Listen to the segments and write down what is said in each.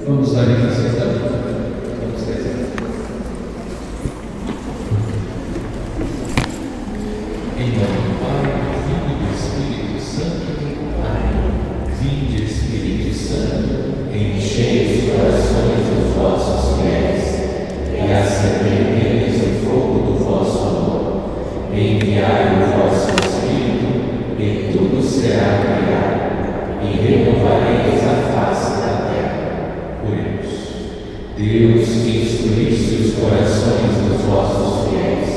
Vamos dar início então. Vamos rezar. Em nome do Pai, do Filho e do Espírito Santo. Amém. Vinde, Espírito Santo, enchei os corações dos vossos fiéis e acendei neles o fogo do vosso amor. Enviai o vosso Espírito e tudo será criado e renovareis a face da terra. Oremos. Deus, que instruísse os corações dos vossos fiéis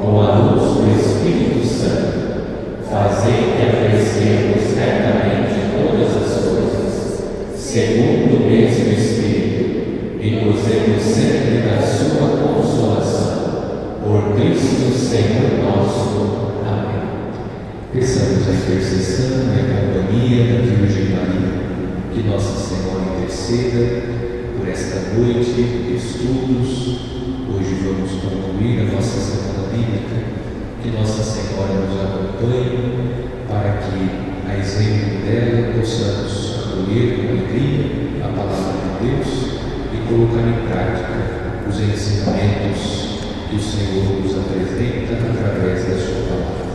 com a luz do Espírito Santo, fazei que apreciemos retamente todas as coisas, segundo o mesmo Espírito, e gozemos sempre da sua consolação. Por Cristo Senhor nosso. Amém. Peçamos a intercessão e a companhia da Virgem Maria, que Nossa Senhora interceda por esta noite de estudos. Hoje vamos concluir a nossa semana bíblica. Que Nossa Senhora nos acompanhe para que, a exemplo dela, possamos acolher com alegria a palavra de Deus e colocar em prática os ensinamentos que o Senhor nos apresenta através da sua palavra.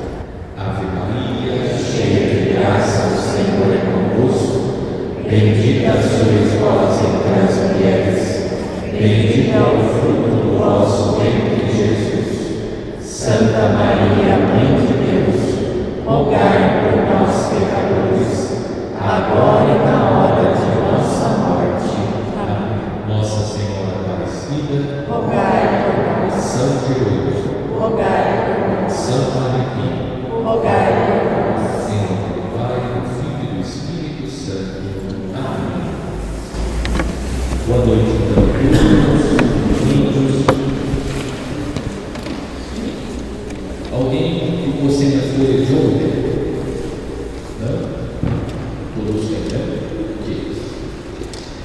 Ave Maria, cheia de graça, o Senhor é convosco. Bendita sois vós entre as mulheres, bendito é o fruto do vosso ventre, Jesus. Santa Maria, Mãe de Deus, rogai por nós, pecadores, agora e na hora de nossa morte. Amém. Nossa Senhora Aparecida, rogai por nós. São Jerônimo, rogai por nós. Santa Arlequina, rogai por nós. Em nome do Pai, do Filho e do Espírito Santo. Amém. Boa noite, então, queridos. Alguém ficou sem a folha de ontem? Não? Todos têm, né?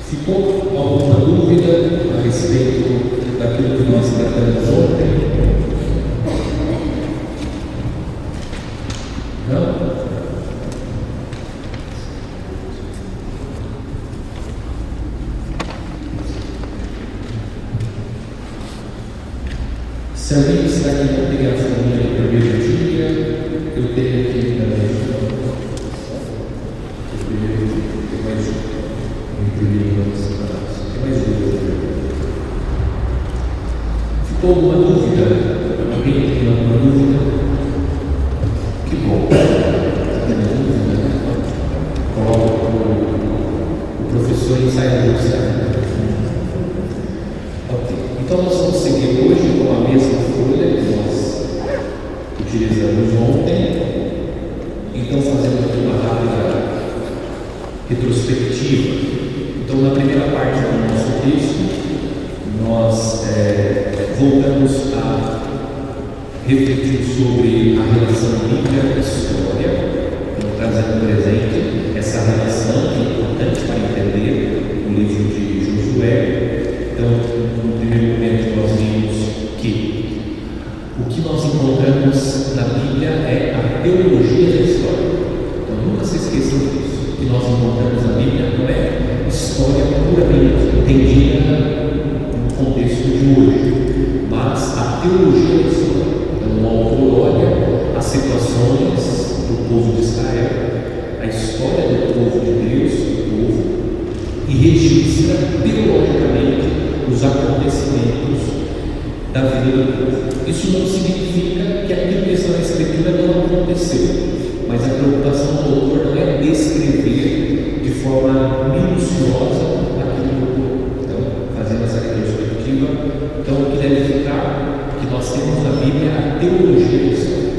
Ficou alguma dúvida a respeito daquilo que nós tratamos ontem? Não? Se alguém está aqui não tem a folhinha do primeiro dia, eu tenho aqui também. O primeiro dia, tem mais um. Imprimi vamos separados. Tem mais dois. Ficou alguma dúvida? Alguém tem alguma dúvida? Que bom. Tem dúvida? Coloca o professor ensaiador, certo? Ok. Então nós vamos seguir hoje com a mesma folha que nós utilizamos ontem. Então fazendo aqui uma rápida retrospectiva. Então na primeira parte do nosso texto nós voltamos a refletir sobre a relação Bíblia e história, então trazendo presente essa relação que é importante para entender o livro de Josué. Então, no primeiro momento nós vimos que o que nós encontramos na Bíblia é a teologia da história. Então nunca se esqueçam disso. O que nós encontramos na Bíblia não é história puramente entendida no contexto de hoje, mas a teologia da história. Então o autor olha as situações do povo de Israel, a história do povo de Deus, do povo, e registra teologicamente os acontecimentos da vida do povo. Isso não significa que aquilo que está na Escritura não aconteceu, mas a preocupação do autor não é descrever de forma minuciosa aquilo do povo. Então, fazendo essa retrospectiva, então o que deve ficar que nós temos na Bíblia a teologia da história.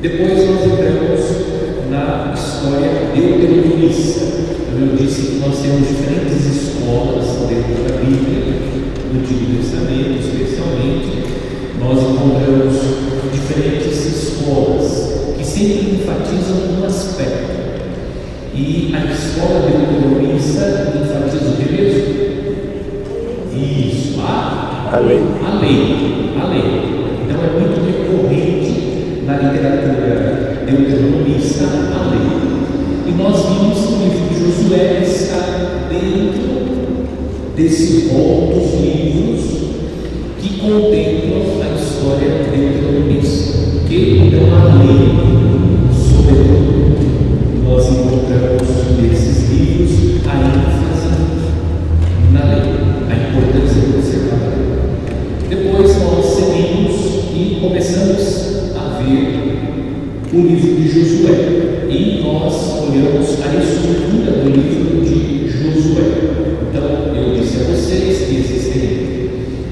Depois nós entramos na história deuteronomista. Então eu disse que nós temos diferentes escolas dentro da Bíblia, no Antigo Testamento especialmente. Nós encontramos diferentes escolas que sempre enfatizam um aspecto. E a escola deuteronomista enfatiza o que mesmo? Isso, a lei. A lei. Então é muito recorrente na literatura deuteronomista a lei. E nós vimos que o livro de Josué está dentro desse rol dos livros que contemplam a história deuteronomista, que é uma lei soberana. Nós encontramos nesses livros a ênfase na lei, a importância de observar a lei. Depois nós seguimos e começamos a ver o livro de Josué, e nós olhamos a estrutura do livro de Josué. Então, eu disse a vocês que existem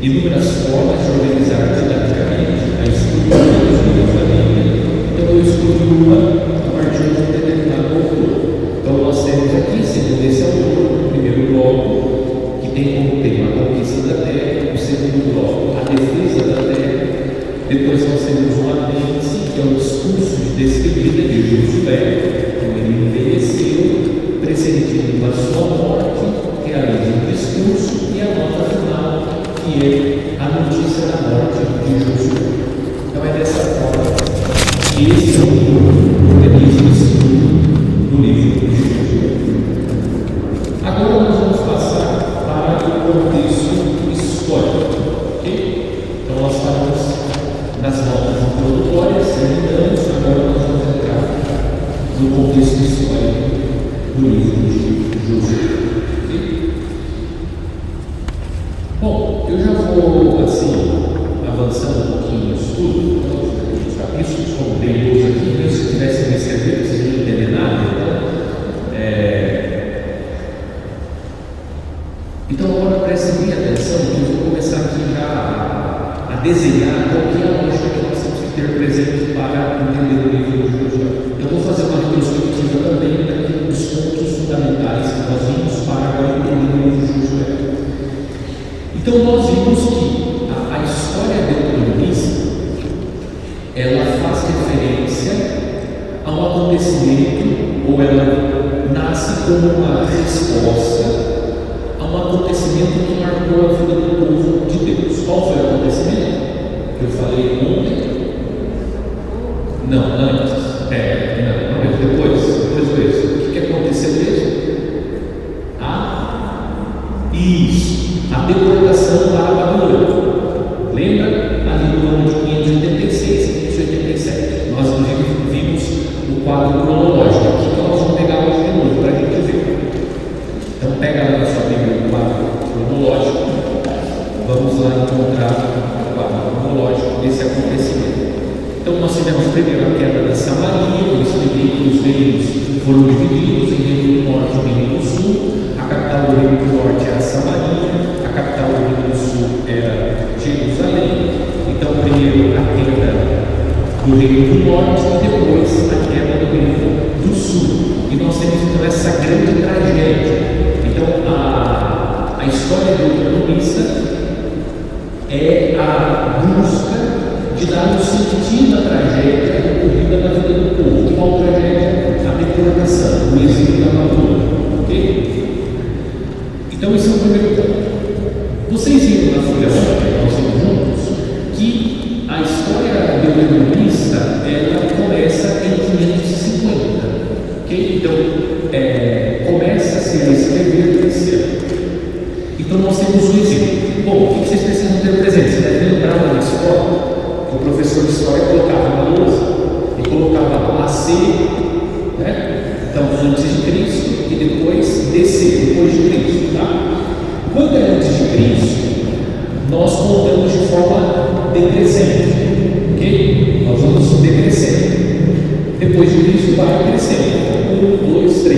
inúmeras formas de organizar didaticamente a estrutura dos livros da Bíblia. Então, eu escolhi uma a partir de um determinado autor. Então, nós temos aqui, segundo esse autor, o primeiro bloco, que tem como tema a conquista da terra, o segundo bloco, a defesa da terra. Depois nós temos um apêndice, que é o discurso de despedida de Josué, como ele envelheceu, precedido da sua morte, que é além de um discurso, e a nota final, que é a notícia da morte de Josué. Então é dessa forma que esse é o livro organiza o estudo do livro de Josué. Agora nós vamos passar para o contexto histórico. Okay? Então nós falamos nas notas introdutórias, agora nós vamos entrar no contexto histórico do livro de Josué. Okay? Bom, eu já vou avançando um pouquinho no estudo, então, isso como tem luz aqui, mesmo se tivesse me escrever, vocês não entendem nada, então agora prestem bem atenção, que eu vou começar aqui já a desenhar qual que é a lógica que nós temos que ter presente para entender o livro de Josué. Eu vou fazer uma retrospectiva também dos pontos fundamentais que nós vimos para agora entender o livro de Josué. Então nós vimos que a história deuteronomista ela faz referência a um acontecimento, ou ela nasce como uma resposta a um acontecimento que marcou a vida do povo de Deus. Qual foi o acontecimento? Que eu falei ontem? Não, antes. Depois. O que aconteceu mesmo? Isso, a deportação para a Babilônia. Lembra? Ali no ano de 586 e 587. Nós vimos o quadro cronológico aqui que nós vamos pegar hoje de novo para a gente ver. Então pega lá na sua Bíblia o quadro cronológico. Vamos lá encontrar o quadro cronológico desse acontecimento. Então nós tivemos primeiro a queda da Samaria, eu expliquei que os reinos foram divididos em reino do norte e reino do sul. A capital do reino do norte era Samaria, a capital do reino do sul era Jerusalém. Então primeiro a queda do reino do norte e depois a queda do reino do sul. E nós temos então essa grande tragédia. Então a história deuteronomista é a busca de dar um sentido à tragédia ocorrida na vida do povo. Qual tragédia? A deportação, o exílio da Babilônia. Ok? Então esse é o primeiro ponto. Vocês viram na folha ontem, nós vimos juntos, que a história deuteronomista ela começa em 550. Ok? Então começa-se a escrever nesse ano. Então nós temos um exílio. Bom, o que vocês precisam ter presente? Você deve lembrar lá na escola que o professor de história colocava na lousa e colocava AC, né? Então antes de Cristo e depois DC, depois de Cristo, tá? Quando é antes de Cristo, nós contamos de forma decrescente, ok? Nós vamos decrescendo. Depois de Cristo vai crescendo, 1, 2, 3.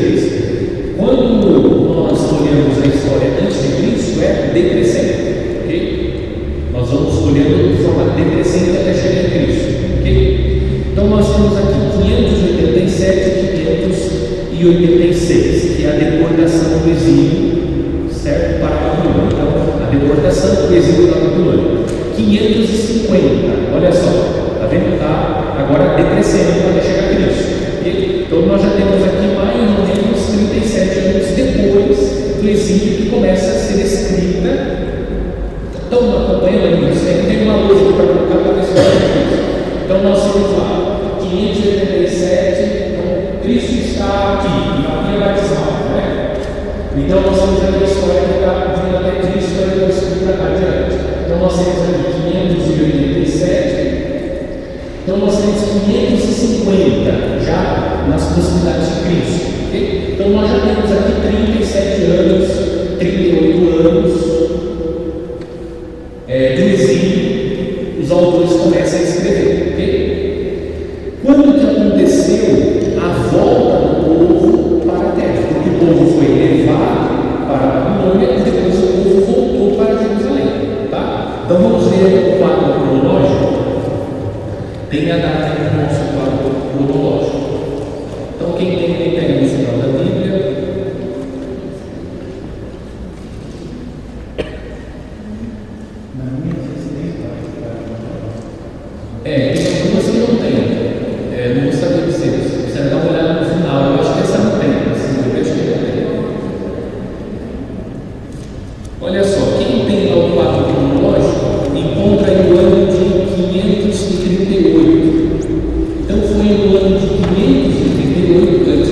Quando nós olhamos a história antes de Cristo, é decrescente, ok? Nós vamos olhando de forma decrescente até chegar em Cristo, ok? Então nós temos aqui 587 e 586, que é a deportação do exílio, certo? Para a Babilônia. Então, a deportação do exílio da Babilônia. 550, olha só, está vendo? Tá agora decrescendo até chegar a Cristo, ok? Então nós já temos aqui mais ou menos 37 anos depois do exílio que começa a ser escrita. Então, acompanhando isso, tem uma luz aqui para colocar para ver se vai isso. Então, nós temos lá 587, então, Cristo está aqui, e aqui é batizado, né? Então, nós temos aqui a história que está vindo até Então vamos ver o quadro cronológico. Tem a data do nosso quadro cronológico. Então quem pega no final da Bíblia. Tem algumas que não tem. Não vou saber dizer. Você vai dar uma olhada no final. Eu acho que essa não tem. Eu acho que não tem. Olha só, quem tem lá o quadro cronológico encontra aí o ano de 538. Então foi no ano de 538 a.C.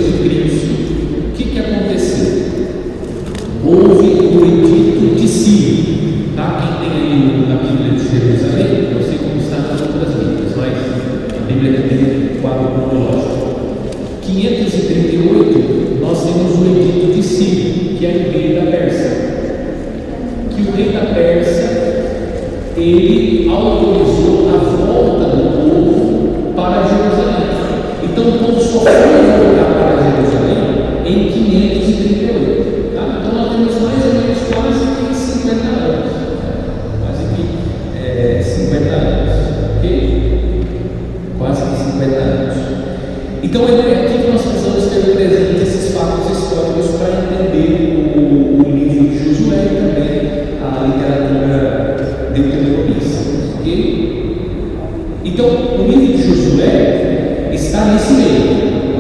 O que aconteceu? Houve o edito de Ciro. Tá? Quem tem aí a Bíblia de Jerusalém, não sei como está nas outras Bíblias, mas a Bíblia tem o quadro cronológico. 538, nós temos o edito de Ciro, que é o rei da Pérsia. Que o rei da Pérsia, ele autorizou a volta do povo para Jerusalém. Então o povo só foi voltar para Jerusalém em 538. Tá? Então nós temos mais ou menos quase que 50 anos. Quase que 50 anos. Ok? Quase que 50 anos. Então é aqui que nós precisamos ter presente esses fatos históricos para entender o livro de Josué e também a literatura deuteronomista. Ok? Então o livro de Josué está nesse meio.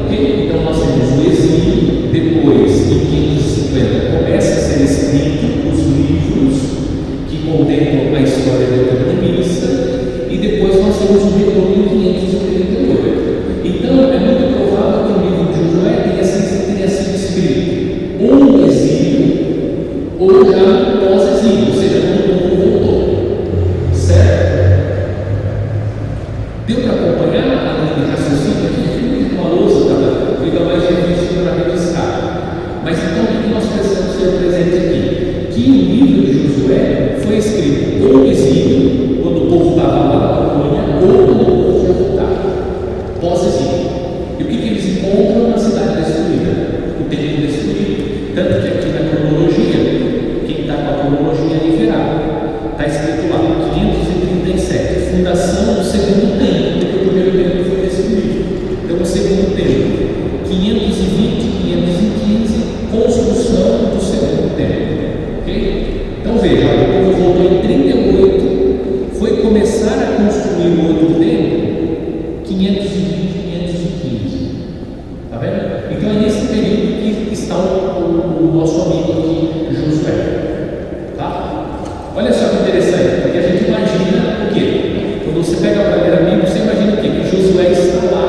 Ok? Então nós temos o exílio, depois em 550 começa a ser escrito os livros que contemplam a história deuteronomista e depois nós temos o retorno em 538. Então, é muito provável que o livro de Josué tenha sido escrito ou no exílio ou já no pós-exílio, ou seja, quando o povo voltou. Certo? Deu para acompanhar a linha de raciocínio aqui? Uma lousa fica mais difícil para revisar. Mas então, o que nós precisamos ter presente aqui? Que o livro de Josué foi escrito ou no exílio, quando o povo estava lá na Babilônia, ou quando o povo tinha voltado. Pós-exílio. E o que eles encontram na cidade destruída? O templo destruído. Tanto que aqui na cronologia, quem está com a cronologia aí verá, está escrito lá, 537, fundação do segundo templo, porque o primeiro templo foi destruído. Então, o segundo templo, 520, 515, construção do segundo templo. Ok? Então, veja, o povo voltou em 38, foi começar a construir o outro templo, 520, 515. Está vendo? Então é nesse período que está o nosso amigo aqui, Josué. Tá? Olha só que interessante, porque a gente imagina o quê? Quando você pega a primeira Bíblia, você imagina o quê? Que Josué está lá.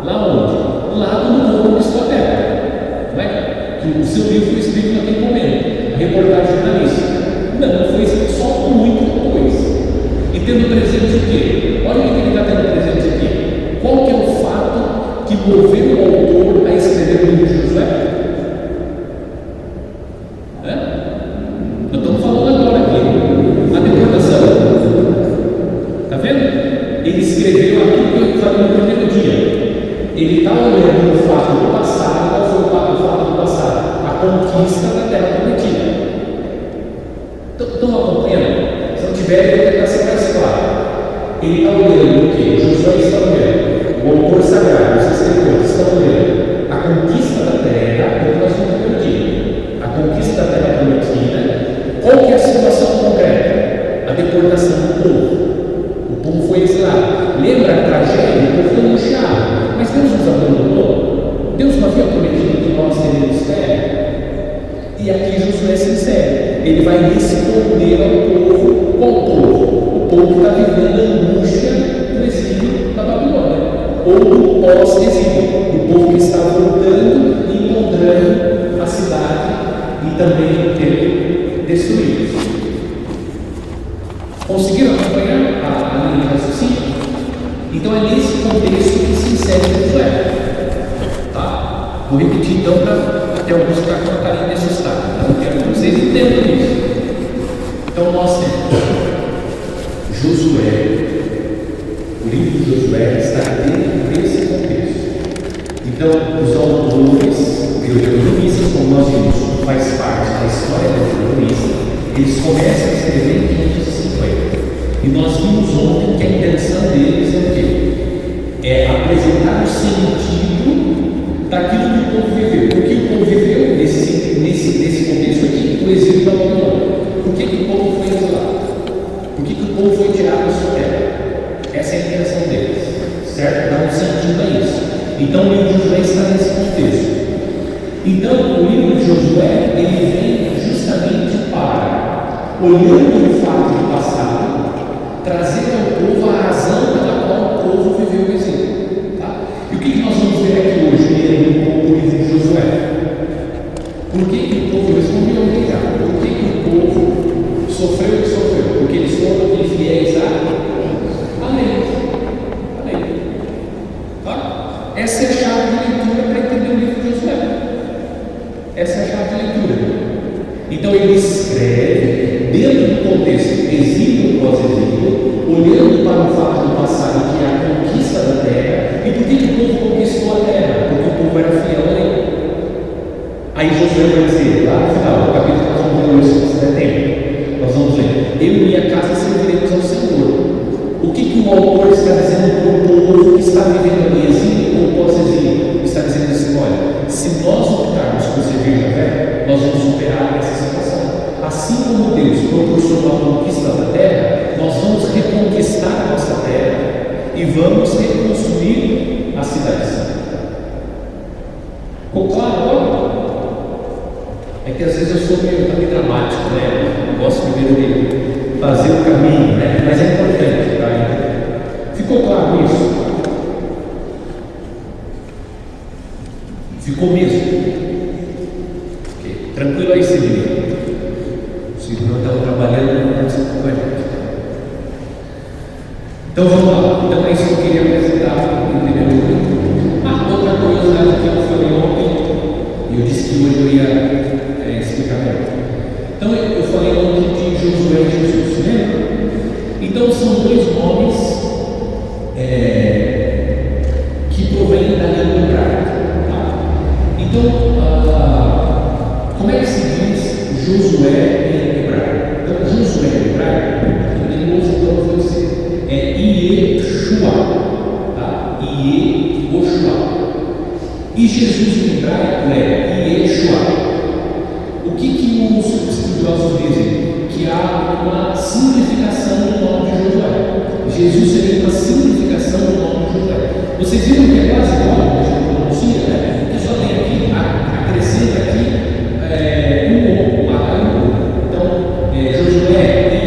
Lá onde? Lá no povo conquistou a terra. Não é? Que o seu livro foi escrito naquele momento. A reportagem jornalística. Não, foi escrito só muito depois. E tendo presente o quê? Olha o que ele está tendo presente aqui. Qual que é o fato que moveu o autor a escrever o livro de Josué? Nós estamos falando agora aqui, a deportação. Está vendo? Ele escreveu aquilo que eu falei no primeiro dia. Ele está olhando o fato do passado. Qual foi o fato do passado? A conquista da terra prometida. Estão acompanhando? Se não tiver, eu vou tentar ser mais claro. Ele está olhando o que? Josué está olhando. O autor sagrado, os escritores estão olhando a conquista da terra, como nós vamos perdido. A conquista da terra prometida. Qual que é a situação concreta? A deportação do povo. O povo foi exilado. Lembra a tragédia? O povo foi angustiado. Mas Deus nos abandonou. Deus não havia prometido que nós teríamos terra. E aqui Josué é sincero. Ele vai responder ao povo. Qual povo? O povo que está vivendo a angústia do exílio da Babilônia, ou do pós-exílio, o povo que está voltando e encontrando a cidade e também o templo destruídos. Conseguiram acompanhar a linha de raciocínio? Então é nesse contexto que se insere Josué. Tá? Vou repetir então para ter alguns que não estarem nesse estado. Então quero que vocês entendam isso. Então nós temos Josué, o livro de Josué está dentro desse contexto. Então, os autores deuteronomistas, como nós vimos, faz parte da história deuteronomista, eles começam a escrever em 550. E nós vimos ontem que a intenção deles é o quê? É apresentar o sentido daquilo que o povo viveu. O que o povo viveu nesse contexto aqui, o exílio da Babilônia. Por que o povo foi exilado? Por que o povo foi tirado da sua terra? Essa é a intenção deles, certo? Dá um sentido a isso. Então o livro de Josué está nesse contexto. Então o livro de Josué, ele vem justamente para, olhando o fato do passado, trazer ao povo a razão pela qual o povo viveu o exílio. Tá? E o que nós vamos ver aqui hoje, lendo o livro de Josué? Por que o povo respondeu obrigado? Por que o povo sofreu o que sofreu? Porque eles foram infiéis à lei. Tá? Essa é a chave de leitura para entender o livro de Josué. Essa é a chave de leitura. Então ele escreve dentro do contexto exílio ou pós-exílio, olhando para o fato do passado, que é a conquista da terra. E por que o povo conquistou a terra? Porque o povo era fiel à lei. Aí Josué vai dizer, lá no final, o capítulo que nós vamos ler hoje, se der tempo, nós vamos ler: eu e minha casa serviremos ao Senhor. O que o autor está dizendo para o povo que está vivendo em exílio ou pós-exílio? Está dizendo assim: olha, se nós optarmos por servir Javé, nós vamos superar essa situação. Assim como Deus proporcionou a conquista da terra, nós vamos reconquistar a nossa terra e vamos reconstruir a cidade santa. Ficou claro agora? É que às vezes eu sou meio dramático, né? Eu gosto primeiro de fazer o caminho, né? Mas é importante, tá? Ficou claro isso? Ficou mesmo? Okay. Tranquilo aí, Sidney. O Sidney estava trabalhando, não participou com a gente. Então vamos lá. Então é isso que eu queria apresentar no primeiro momento. Outra curiosidade que eu falei ontem, e eu disse que hoje eu ia explicar melhor. Então eu falei ontem de Josué e Jesus, lembra? Então são dois nomes que provêm da língua hebraica. Tá? Então, como é que se diz Josué em hebraico? Então Josué em hebraico, em outros idiomas vai ser Ieshua, tá? Iehoshua. E Jesus em hebraico é Yeshua. O que os estudiosos dizem? Que há uma simplificação do nome de Josué. Jesus seria uma simplificação do nome de Josué. Vocês viram que é quase igual a gente pronuncia, né? Que só tem aqui, acrescenta aqui um O. Então, Josué é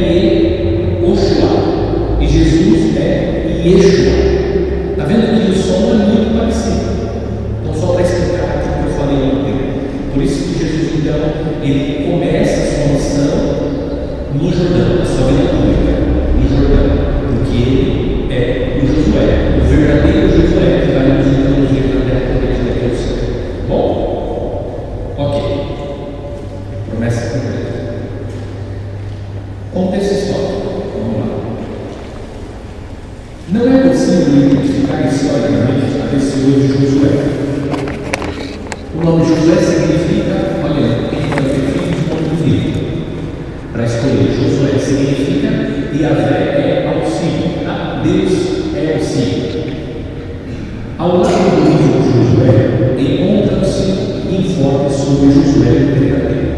Iehoshua e Jesus é Yeshua. Está vendo que o som é muito parecido. Então, só para explicar aquilo que eu falei ontem. Por isso que Jesus, então, ele começa a sua missão no Jordão, a sua vida pública no Jordão, porque ele é o Josué, o verdadeiro Josué, que vai nos introduzir na terra prometida que é o céu. Bom, ok. Promessa completa. Contexto histórico. Vamos lá. Não é possível identificar historicamente a pessoa de Josué. O nome Josué significa, olha, quem vai ter filho de ponto de vista. Para escolher, Josué significa Yahvé é auxílio, tá? Deus é auxílio. Ao lado do livro de Josué, encontram-se informes sobre Josué e o verdadeiro.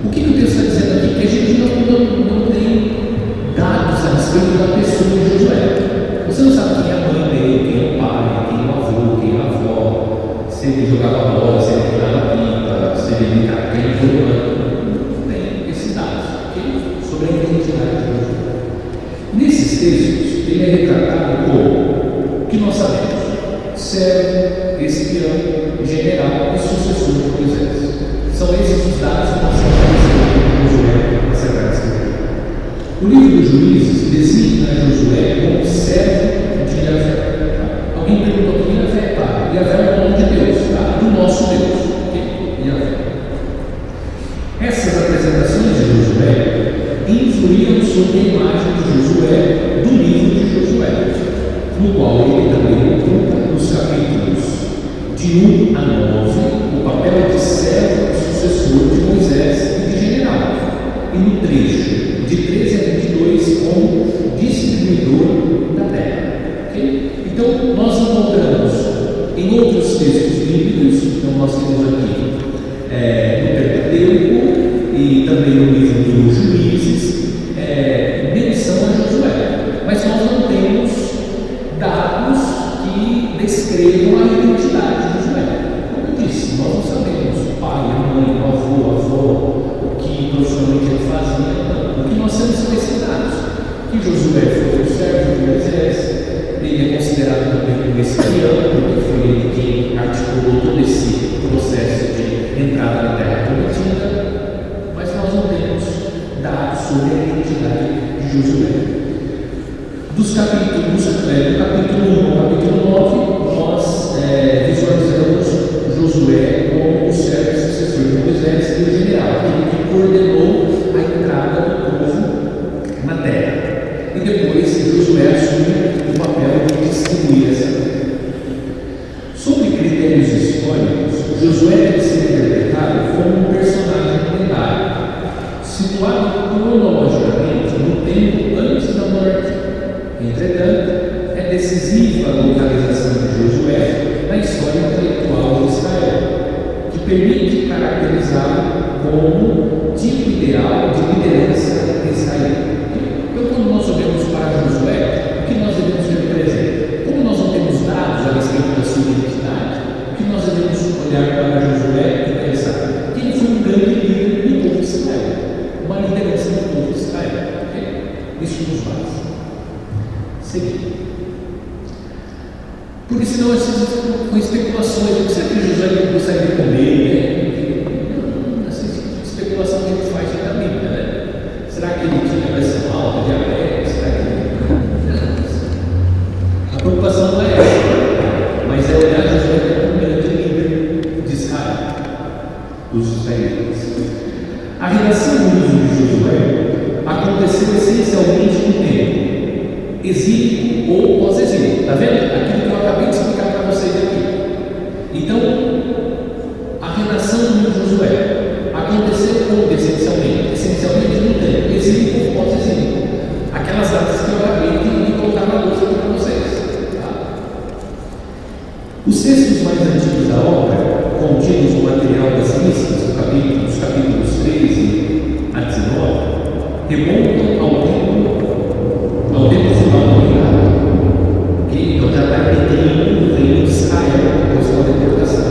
O que o texto está dizendo aqui? Que a gente não tem dados a respeito da pessoa de Josué. Você não sabe quem é a mãe dele, quem é o pai, quem é o avô, quem é a avó, se ele jogava bola, se ele jogava pipa, se ele brincava, quem ele jogava. Não tem esses dados, ok? Sobre a identidade de Josué. Nesses textos, ele é retratado como o que nós sabemos: servo, espião, general e sucessor de Moisés. São esses os dados que nós sabemos de Josué na Sagrada Escritura. O livro dos Juízes designa Josué como servo de Yahvé. Alguém perguntou quem Yahvé é? Yahvé é o nome de Deus, tá? Do nosso Deus. Okay? Yahvé. Essas apresentações de Josué influíram sobre a imagem de Josué do livro de Josué, no qual ele também ocupa nos capítulos de 1 a 9 o papel de servo e sucessor de Moisés e de general, e no trecho de 13 a 22 como somente ele fazia, não. O que nós temos são esses dados. Que Josué foi o servo de Moisés, ele é considerado também um espião, porque foi ele quem articulou todo esse processo de entrada na terra prometida, mas nós não temos dados sobre a identidade de Josué. Do capítulo 1 ao capítulo 9, nós visualizamos Josué como o servo e sucessor de Moisés e o general, aquele que coordenou a entrada do povo na terra. E depois Josué assume o papel de distribuir essa terra. Sobre critérios históricos, Josué deve ser interpretado como um personagem lendário, situado cronologicamente no tempo antes da morte. Entretanto, é decisiva a localização de Josué na história intelectual de Israel, que permite caracterizá-lo como tipo ideal de liderança de Israel. Então, quando nós olhamos para Josué, o que nós devemos ter presente? Como nós não temos dados a respeito da sua identidade, o que nós devemos olhar para Josué e pensar? Que ele foi um grande líder do povo de Israel, uma liderança do povo de Israel. Isso nos basta. Seguir. Porque senão com especulações, será que Josué não consegue comer? Essa especulação que a gente faz na Bíblia, né? Será que ele tinha pressão alta, diabetes? Será que... A preocupação não é essa, mas é olhar Josué como um grande líder de Israel, dos israelitas. A redação do livro de Josué aconteceu essencialmente no tempo exílio ou pós-exílio. Está vendo? Aquilo que eu acabei de explicar para vocês aqui. Então, a redação do livro de Josué aconteceu onde, essencialmente? Essencialmente no tempo exílio ou pós-exílio. Aquelas datas que eu acabei de colocar na luz aqui para vocês. Tá? Os textos mais antigos da obra, contidos no material das listas, dos capítulos 13 a 19, remontam ao tempo final do reinado, que então já está retraindo o reino de Israel depois da deportação,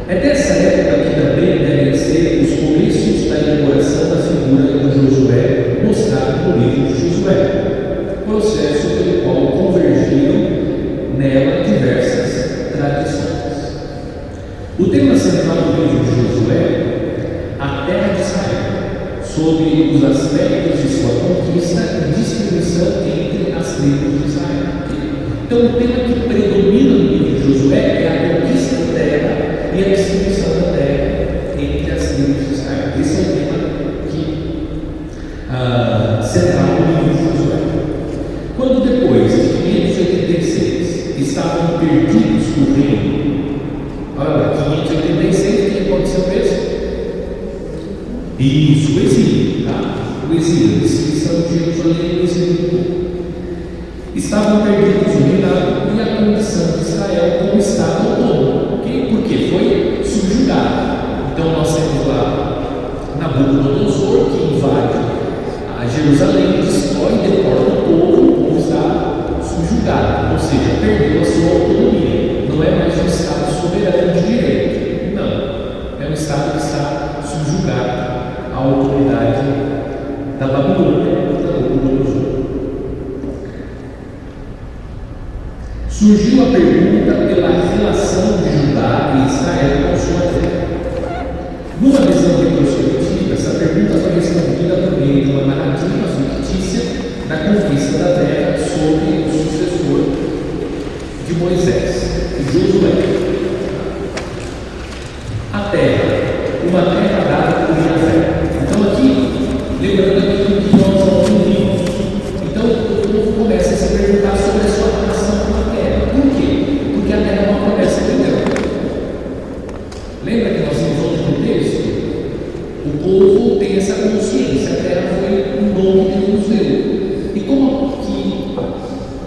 é dessa época que também devem ser os começos da elaboração da figura de Josué mostrado no livro de Josué, processo pelo qual convergiram nela diversas tradições. O tema central do livro de Josué é a terra de Israel, sobre os aspectos de sua conquista e distribuição entre as tribos de Israel. Então, o tema que predomina no livro de Josué é a conquista da terra e a distribuição da terra entre as tribos de Israel. Esse é o tema central no livro de Josué. Quando depois de 586 estavam perdidos no reino, olha lá, 586, o que aconteceu mesmo? Isso, o exílio, tá? O exílio, a destruição de Jerusalém e o exílio do povo. Estavam perdidos no reinado e a condição de Israel como Estado autônomo. Porque foi subjugado. Então nós temos lá Nabucodonosor, que invade a Jerusalém, destrói e deporta o povo está subjugado, ou seja, perdeu a sua autonomia. Não é mais um Estado soberano de direito. Não. É um Estado que está subjugado à autoridade da Babilônia, da Nabucodonosor. Surgiu a pergunta pela relação de Judá e Israel com sua terra. Numa visão retrospectiva, essa pergunta foi respondida por meio de uma narrativa fictícia da conquista da terra sob o sucessor de Moisés, Josué. A terra, uma terra dada por Yahvé. Então aqui, lembrando aquilo que nós ouvimos, então o povo começa a se perguntar sobre a sua relação com a terra. Por quê? Porque a terra é uma promessa de Deus. Lembra que nós temos outro texto? O povo tem essa consciência, a terra foi um dom que Deus nos deu. E como que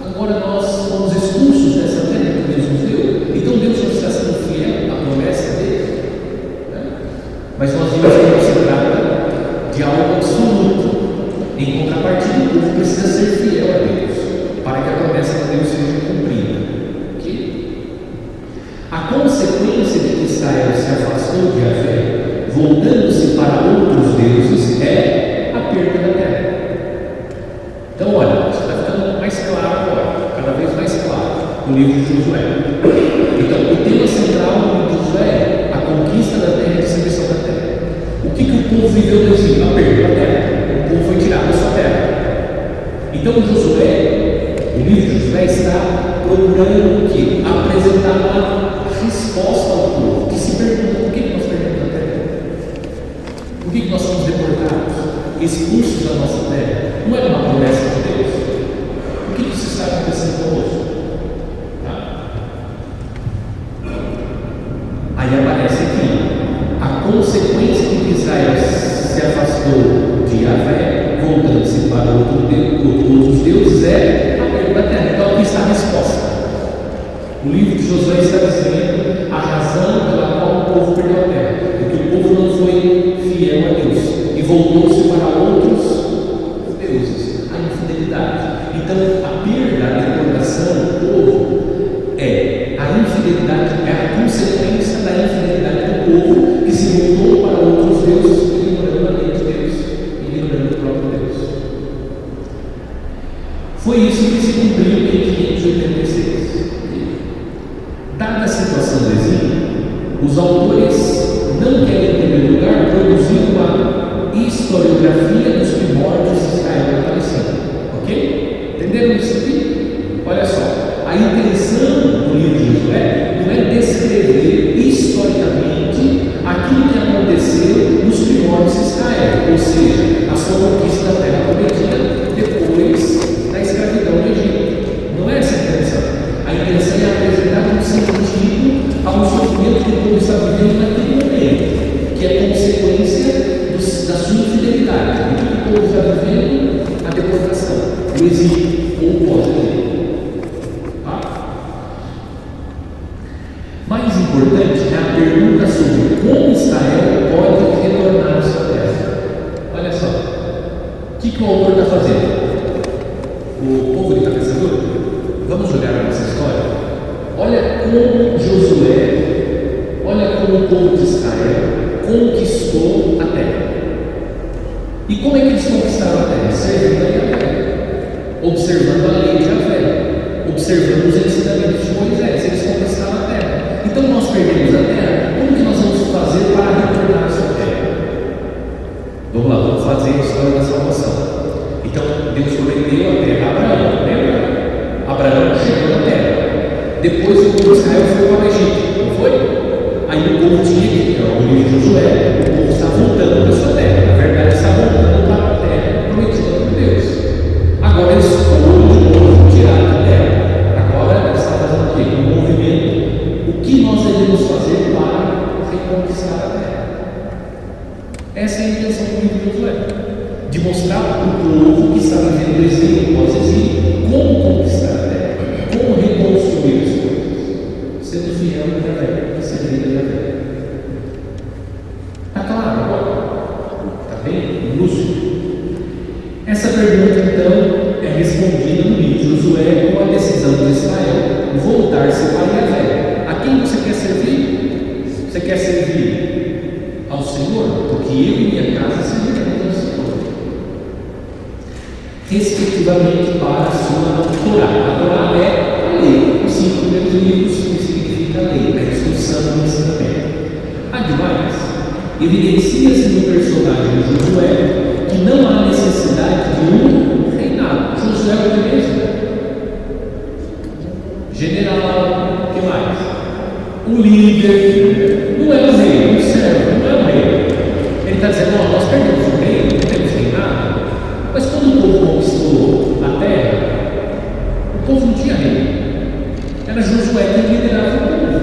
agora nós fomos expulsos dessa terra que Deus nos deu, então Deus não está sendo fiel à promessa dele. Mas nós vimos que não se trata de algo absoluto. Em contrapartida, o povo precisa ser fiel a Deus para que a promessa de Deus seja cumprida. Okay? A consequência de que Israel se afastou de Yahvé voltando-se para outros deuses, é a perda da terra. Então, olha, isso está ficando mais claro agora, cada vez mais claro, no livro de Josué. Então, o tema central no livro de Josué é a conquista da terra e a distribuição da terra. O que o povo viveu no exílio? A perda da terra. O povo foi tirado da sua terra. Então, Josué, o livro de Josué está procurando o quê? Apresentar uma resposta ao povo, que se pergunta por que nós perdemos a terra? Por que nós somos deportados, expulsos da nossa terra? Não era uma promessa de Deus? O que isso está acontecendo conosco? Tá? Aí aparece aqui a consequência de que Israel se afastou de Yahvé, voltando-se para outros deuses, é a perda da terra. Então aqui está a resposta. O livro de Josué está dizendo a razão pela qual o povo perdeu a terra, porque o povo não foi fiel a Deus e voltou-se para outros deuses, a infidelidade. Então a perda, a deportação do povo é a infidelidade, é a consequência da infidelidade do povo que se voltou para outros deuses, ignorando a lei de Deus, ignorando o próprio Deus. Foi isso que se cumpriu em 586. Dada a situação do exílio, os autores não querem, em primeiro lugar, produzir uma historiografia dos primórdios de Israel da Palestina. Ok? Entenderam isso aqui? Olha só, a intenção do livro de Josué não é descrever historicamente aquilo que aconteceu nos primórdios de Israel, ou seja, a sua conquista da terra prometida depois da escravidão no Egito. Não é essa a intenção. A intenção é apresentar um sentido ao sofrimento que o povo está vivendo naquele momento, que é consequência da sua infidelidade, do que o povo está vivendo, a deportação, o exílio ou o pós-exílio. Tá? Mais importante é a pergunta sobre como Israel pode retornar à sua terra. Olha só, o que o autor está fazendo? O povo de cabeça dura? Vamos olhar para essa história? Olha como Josué, olha como o povo de Israel conquistou a terra. E como é que eles conquistaram a terra? Servindo a Yahvé, observando a lei de Yahvé, observando os ensinamentos de Moisés. Eles conquistaram a terra. Então nós perdemos a terra. Como que nós vamos fazer para retornar a sua terra? Vamos lá, vamos fazer a história da salvação. Então Deus prometeu a terra a Abraão, lembra? Abraão chegou na terra. Depois o povo de Israel foi para o Egito, não foi? Aí o povo tinha que, o livro de Josué, o povo está voltando para a sua terra. Na verdade, está voltando para a terra prometida por Deus. Agora eles foram de novo tirados da terra. Agora eles estão fazendo o quê? Um movimento. O que nós devemos fazer para reconquistar a terra? Essa é a intenção do livro de Josué. De mostrar para o povo que está vivendo o exílio, pós-exílio, como conquistar a terra, como reconstruir as coisas, sendo fiel a Yahvé, servindo a Yahvé. Está claro agora? Está bem lúcido? Essa pergunta, então, é respondida no livro de Josué com a decisão de Israel voltar-se para Yahvé. A quem você quer servir? Você quer servir ao Senhor? Porque eu e minha casa serviremos ao Senhor. Respectivamente para a sua Torá. A Torá é a lei, os 5 primeiros livros que significa a lei, a instrução do ensinamento. Ademais, evidencia-se no personagem de Josué que não há necessidade de um reinado. Josué é o mesmo? General, o que mais? O líder, não é o rei, o servo, não é o rei. Ele está dizendo, nós perdemos o rei, não temos reinado. Mas quando o povo conquistou a terra, o povo não tinha rei. Era Josué quem liderava o povo.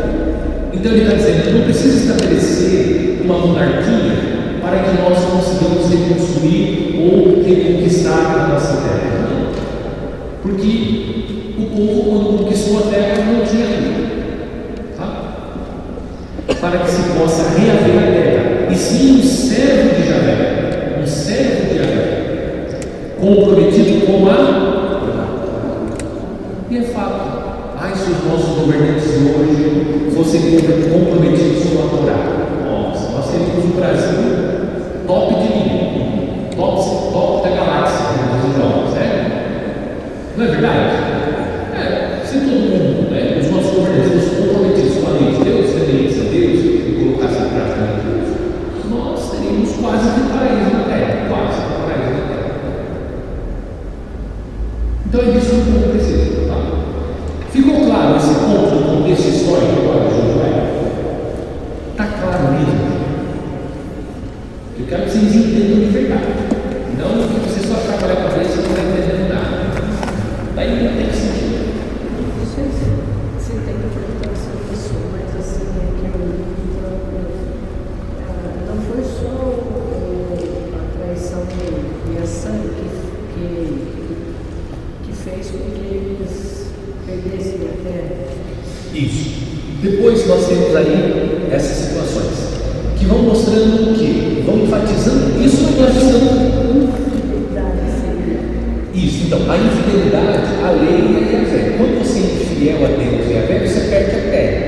Então ele está dizendo, não precisa estabelecer uma monarquia para que nós consigamos reconstruir ou reconquistar a nossa terra. Não. Porque o povo, quando conquistou a terra, não tinha rei. Tá? Para que se possa reaver a terra. E sim um servo de Yahvé. Um servo de Yahvé. Comprometido com a e é fato. Ai, se os nossos governantes hoje fossem comprometidos com a Torá. Nossa, nós teríamos o Brasil top de linha, top da galáxia, como dizem os jovens, sério? Não é verdade? Se todo mundo, os nossos governantes, os comprometidos com a lei de Deus, tendentes a Deus, e colocassem em prática a lei de Deus, nós teríamos quase que paraíso na Terra, quase que paraíso na Terra. Então é disso que eu preciso, tá? Ficou claro esse ponto do contexto histórico agora de Josué? Está claro mesmo? Eu quero que vocês entendam de verdade. Não que você só trabalhar a cabeça e não está entendendo nada. Daí não tem sentido. Não sei se tem interpretação disso, mas assim, é que não foi só a traição e a sangue que fez com que eles perdessem a terra. Isso. Depois nós temos aí essas situações que vão mostrando o quê? Vão enfatizando isso que nós estamos. Isso, então, a infidelidade, a lei e a fé. Quando você é infiel a Deus e a fé, você perde a terra.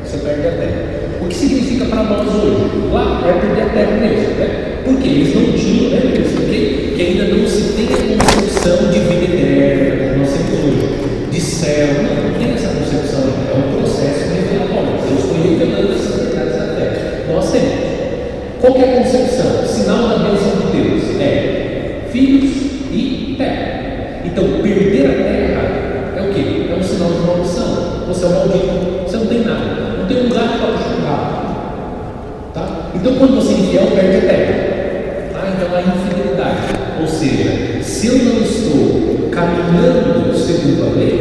Você perde a terra. O que significa para nós hoje? Lá é perder a terra mesmo, né? Porque eles não tinham, né? Porque ainda não se tem a concepção de vida eterna, nós temos hoje, de céu. Não tem essa concepção, é um processo revelatório. Deus foi revelando essas verdades da terra. Nós temos. Qual que é a concepção? Sinal da bênção de Deus é filhos e terra. Então, perder a terra é o quê? É um sinal de maldição. Você é um maldito, você não tem nada, não tem um lugar para puxar. Tá? Então, quando você é infiel, perde a terra. Tá? Então, a infidelidade. Ou seja, se eu não estou caminhando segundo a lei,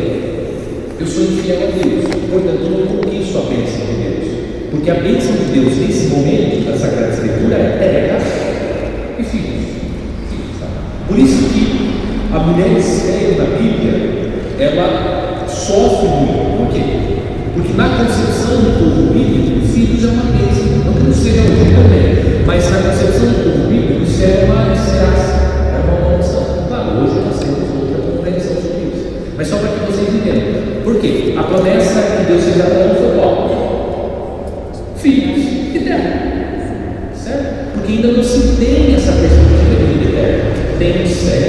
eu sou infiel a Deus. Portanto, eu não conquisto a bênção de Deus. Porque a bênção de Deus, nesse momento da Sagrada Escritura, é terra e filhos. Por isso que a mulher estéril na Bíblia, ela sofre muito. Por quê? Porque na concepção do povo bíblico, filhos é uma bênção. Não que não seja hoje também, mas na concepção do povo bíblico, isso é uma desgraça, é uma maldição. Claro, hoje nós temos outra compreensão sobre isso. Mas só para que vocês entendam. Por quê? A promessa que Deus fez a Abraão foi qual? Filhos e terra. Certo? Porque ainda não se tem essa perspectiva de vida eterna. Tem o céu.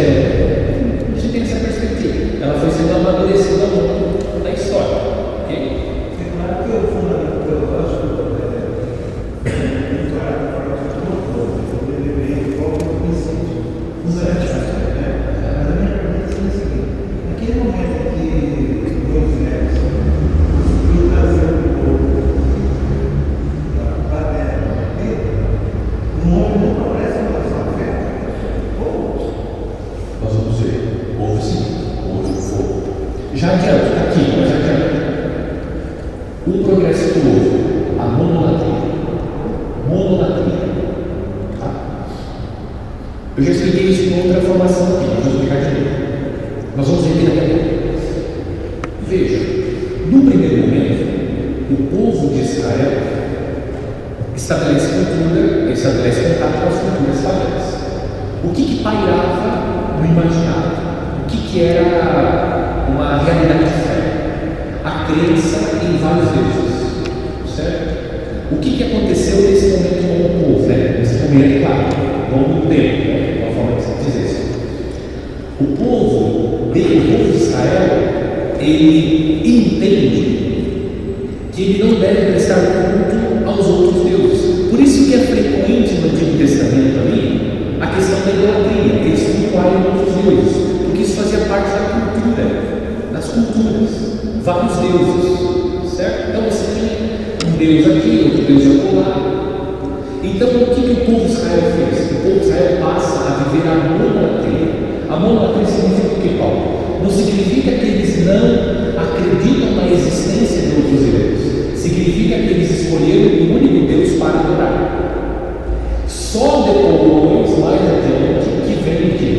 A gente tem essa perspectiva. Ela foi sendo amadurecida ao longo da história. Ok? É claro que o fundamento teológico é muito claro para todo ele vem igual ao princípio. Mas a minha pergunta é a seguinte: naquele momento que Moisés conseguiu trazer o povo para a terra, um homem não parece uma só fé? Nós vamos ver. Houve sim, houve fogo. Já adianto, está aqui, mas já adianto. O progresso que houve, a monolatria. Tá? Eu já expliquei isso em outra formação aqui, mas vou explicar de novo. Nós vamos ver daqui a pouco. Veja, no primeiro momento, o povo de Israel estabelece cultura, estabelece contato com as culturas pagãs. O que pairava no imaginário? O que era uma realidade de fé? A crença em vários deuses, certo? O que aconteceu nesse momento com o povo? Nesse momento, claro, longo tempo, uma forma de se dizer isso. O povo de Israel, ele entende que ele não deve prestar culto aos outros deuses. Por isso que é frequente no Antigo Testamento ali a questão da idolatria, eles cultuarem outros deuses, porque isso fazia parte da cultura, das culturas, vários deuses, certo? Então você tinha um deus aqui, outro deus acolá. Então o que o povo de Israel fez? O povo de Israel passa a viver a monolatria. A monolatria significa o que, Paulo? Não significa que eles não acreditam na existência de outros deuses. Significa que eles escolheram o único Deus para adorar. Só depois, mais adiante, que vem o quê?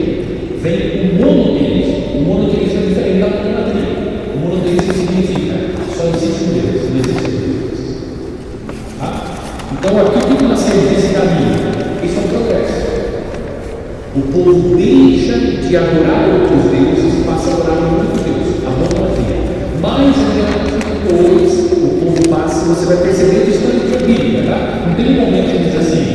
Vem o monoteísmo. O monoteísmo é diferente da monolatria. O monoteísmo significa só existe um Deus, não existe um Deus. Tá? Então aqui o que nós temos nesse caminho? Isso é um progresso. O povo deixa de adorar outros deuses e passa a adorar um único Deus, a monolatria. Mais adiante, depois, o povo passa, você vai perceber que isso não é bíblica, tá? Não tem um momento que diz assim,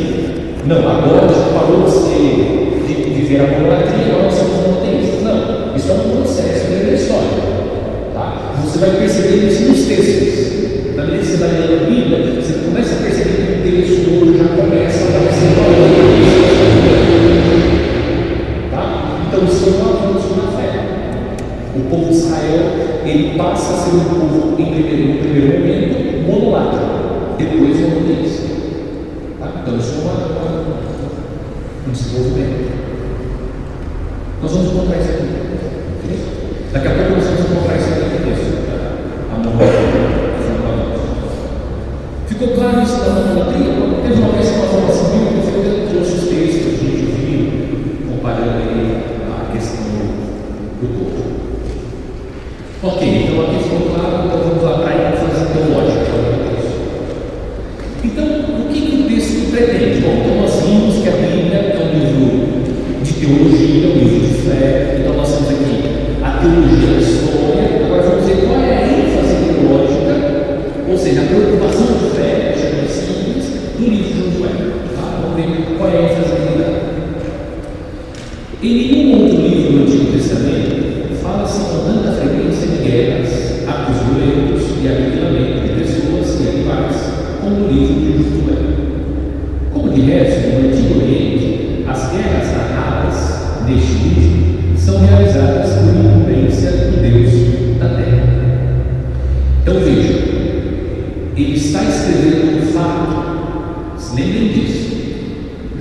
Não, agora já parou de viver a monolatria, agora nós somos monoteístas. Não, isso é um processo dentro da história. Tá? Você vai perceber isso nos textos. Na medida que você vai lendo a Bíblia, você começa a perceber que o texto novo já começa a aparecer tá? Então isso é um avanço na fé. O povo de Israel, ele passa a ser um povo, no primeiro momento, monolátrico, depois monoteísta. Tá? Então isso é um desenvolvimento. Nós vamos encontrar isso aqui. Okay? Daqui a pouco nós vamos encontrar isso aqui no texto. A monolatria. Ficou claro isso da monolatria? Teve uma vez que nós falamos assim, eu trouxe os textos, a gente viu, comparando aí a questão do povo. Ok, então aqui ficou claro, então vamos lá para a ênfase teológica. Então, o que o texto pretende? Bom, então nós vimos que a Bíblia é um livro de teologia, um livro de fé, então nós temos aqui a teologia da história, agora vamos ver qual é a ênfase teológica, ou seja, a preocupação de fé, chama simples, do livro de Josué. Tá? Vamos ver qual é a ênfase que ele dá. Em nenhum outro livro do Antigo Testamento fala-se com tanta frequência de guerras, atos violentos e aniquilamento de pessoas e animais, como no livro de Josué. Como de resto, no Antigo Oriente, as guerras narradas neste livro são realizadas por incumbência do Deus da terra. Então veja, ele está escrevendo um fato, se lembrem disso.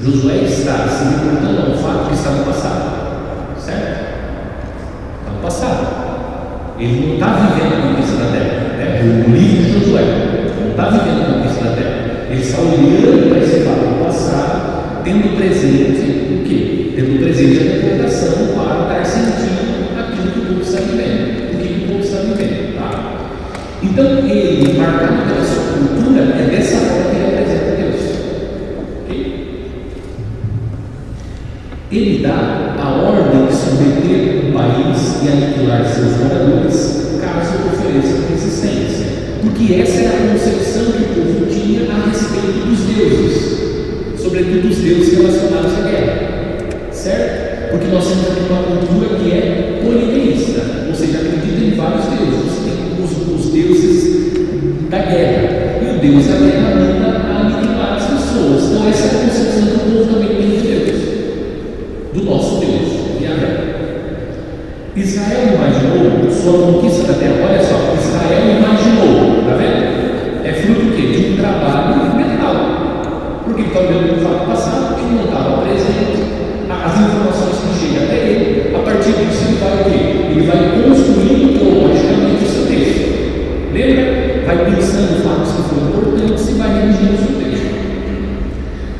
Josué está se reportando a um fato que está no passado, certo? Está no passado. Ele não está vivendo a conquista da terra, né? O livro de Josué não está vivendo a conquista da terra. Ele está olhando para esse fato no passado, tendo presente o quê? Tendo presente a recordação para dar sentido àquilo que o povo está vivendo, o que o povo está vivendo, tá? Então, ele, marcado pela sua cultura, é dessa forma que ele apresenta Deus. Ok? Ele dá a ordem de submeter o país e aniquilar seus moradores, caso ofereça resistência. Porque essa era a concepção que o povo tinha a respeito dos deuses, sobretudo os deuses relacionados à guerra. Certo? Porque nós temos aqui uma cultura que é politeísta, ou seja, acredita em vários deuses. Você tem os deuses da guerra, e o Deus da guerra manda a aniquilar as pessoas. Então essa é a concepção que o povo também tem de Deus, do nosso Deus, Yahvé. Israel imaginou sua conquista da terra. Olha só, Israel imaginou, está vendo? É fruto do quê? De um trabalho mental. Porque ele está olhando para o fato passado, ele não estava presente. As informações que chegam até ele, a partir disso ele vai o quê? Ele vai construindo teologicamente o seu texto. Lembra? Vai pensando fatos que foram importantes e vai redigindo o seu texto.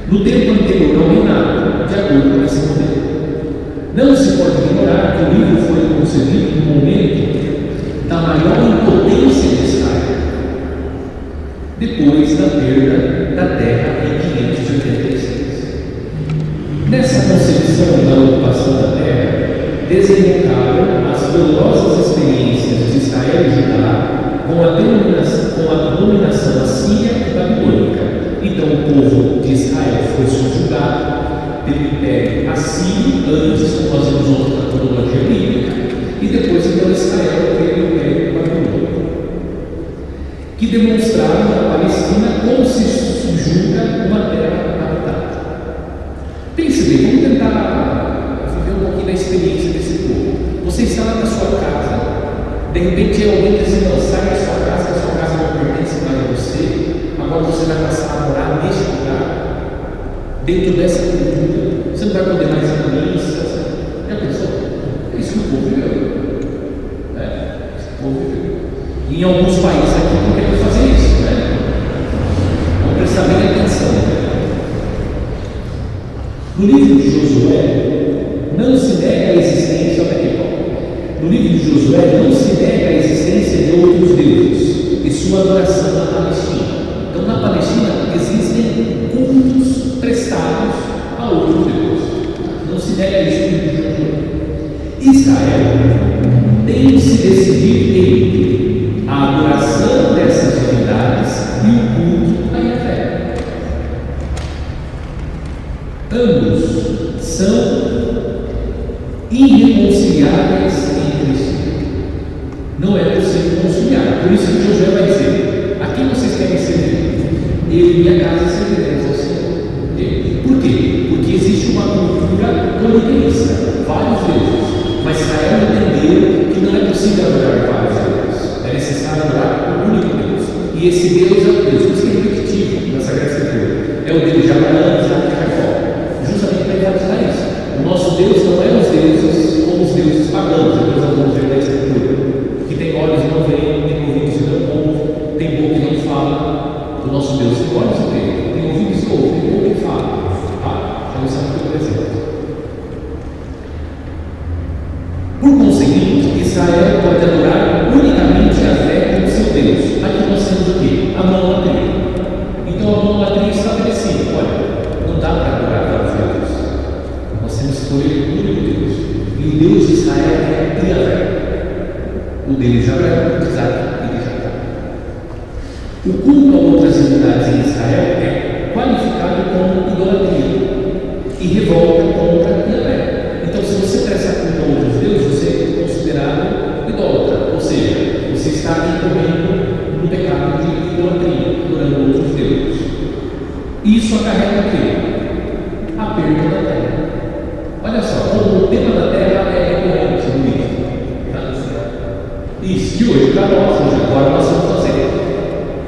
No tempo anterior ao reinado, de acordo com esse modelo. Não se pode ignorar que o livro foi concebido no momento da maior impotência de Israel, depois da perda da terra em 586. Nessa concepção da ocupação da terra, desembocaram as dolorosas experiências de Israel e Judá com a dominação assíria e babilônica. Então o povo de Israel foi subjugado pelo Império Assírio, antes, como nós vimos ontem na cronologia bíblica, e depois então Israel pelo Império Babilônico, que demonstraram na Palestina como se subjuga uma terra habitada. Pense bem, vamos tentar viver um pouquinho da experiência desse povo. Você está lá na sua casa, de repente alguém diz assim, não, sai da sua casa, que a sua casa não pertence mais a você, agora você vai passar a morar neste lugar. Dentro dessa cultura, você não vai poder mais ir à missa. Já pensou? É isso que o povo viveu. Isso que o povo viveu. E em alguns países aqui não querem fazer isso, né? Vamos prestar bem atenção. No livro de Josué, não se nega a existência, olha aqui, no livro de Josué, não se nega a existência de outros deuses e sua adoração na Palestina. Então, na Palestina existem cultos prestados a outros deuses. Não se nega isso no livro de Josué. Israel tem de se decidir entre a adoração dessas divindades e o culto a Yahvé. Ambos são irreconciliáveis entre si. Não é possível conciliar. Por isso que Josué vai dizer: a quem vocês querem servir? Eu e minha casa serviremos ao Senhor. Por quê? Porque existe uma cultura politeísta, vários deuses. Mas Israel entendeu que não é possível adorar vários deuses. É necessário adorar o único Deus. E esse Deus é o Deus, por isso que é repetitivo na Sagrada Escritura. É o Deus de Abraão, Isaac e Jacó. Justamente para enfatizar isso. O nosso Deus não é os deuses como os deuses pagãos, depois nós vamos ver na Escritura. Que tem olhos e não veem, tem ouvidos e não ouvem, tem boca e não fala. O nosso Deus tem olhos e vê, tem ouvidos e ouve, tem boca e fala. Tá? Já não sabe o que eu exemplo. Por conseguinte, Israel pode adorar unicamente a fé do seu Deus. Aqui nós temos o quê? A monolatria. Então a monolatria estabelecida. Olha, não dá para adorar vários deuses. Nós temos que escolher o único Deus. E o Deus de Israel é Yahvé. O Deus de Abraão, de Isaac e de Jacó. O culto a outras divindades em Israel é qualificado como idolatria e revolta contra Yahvé. Então, se você presta culto a outros deuses, você é considerado idólatra, ou seja, você está incorrendo no pecado de idolatria, adorando outros deuses. Isso acarreta o quê? A perda da terra. Olha só, como o tema da terra é recorrente no livro. Isso que hoje, para nós, agora nós vamos fazer.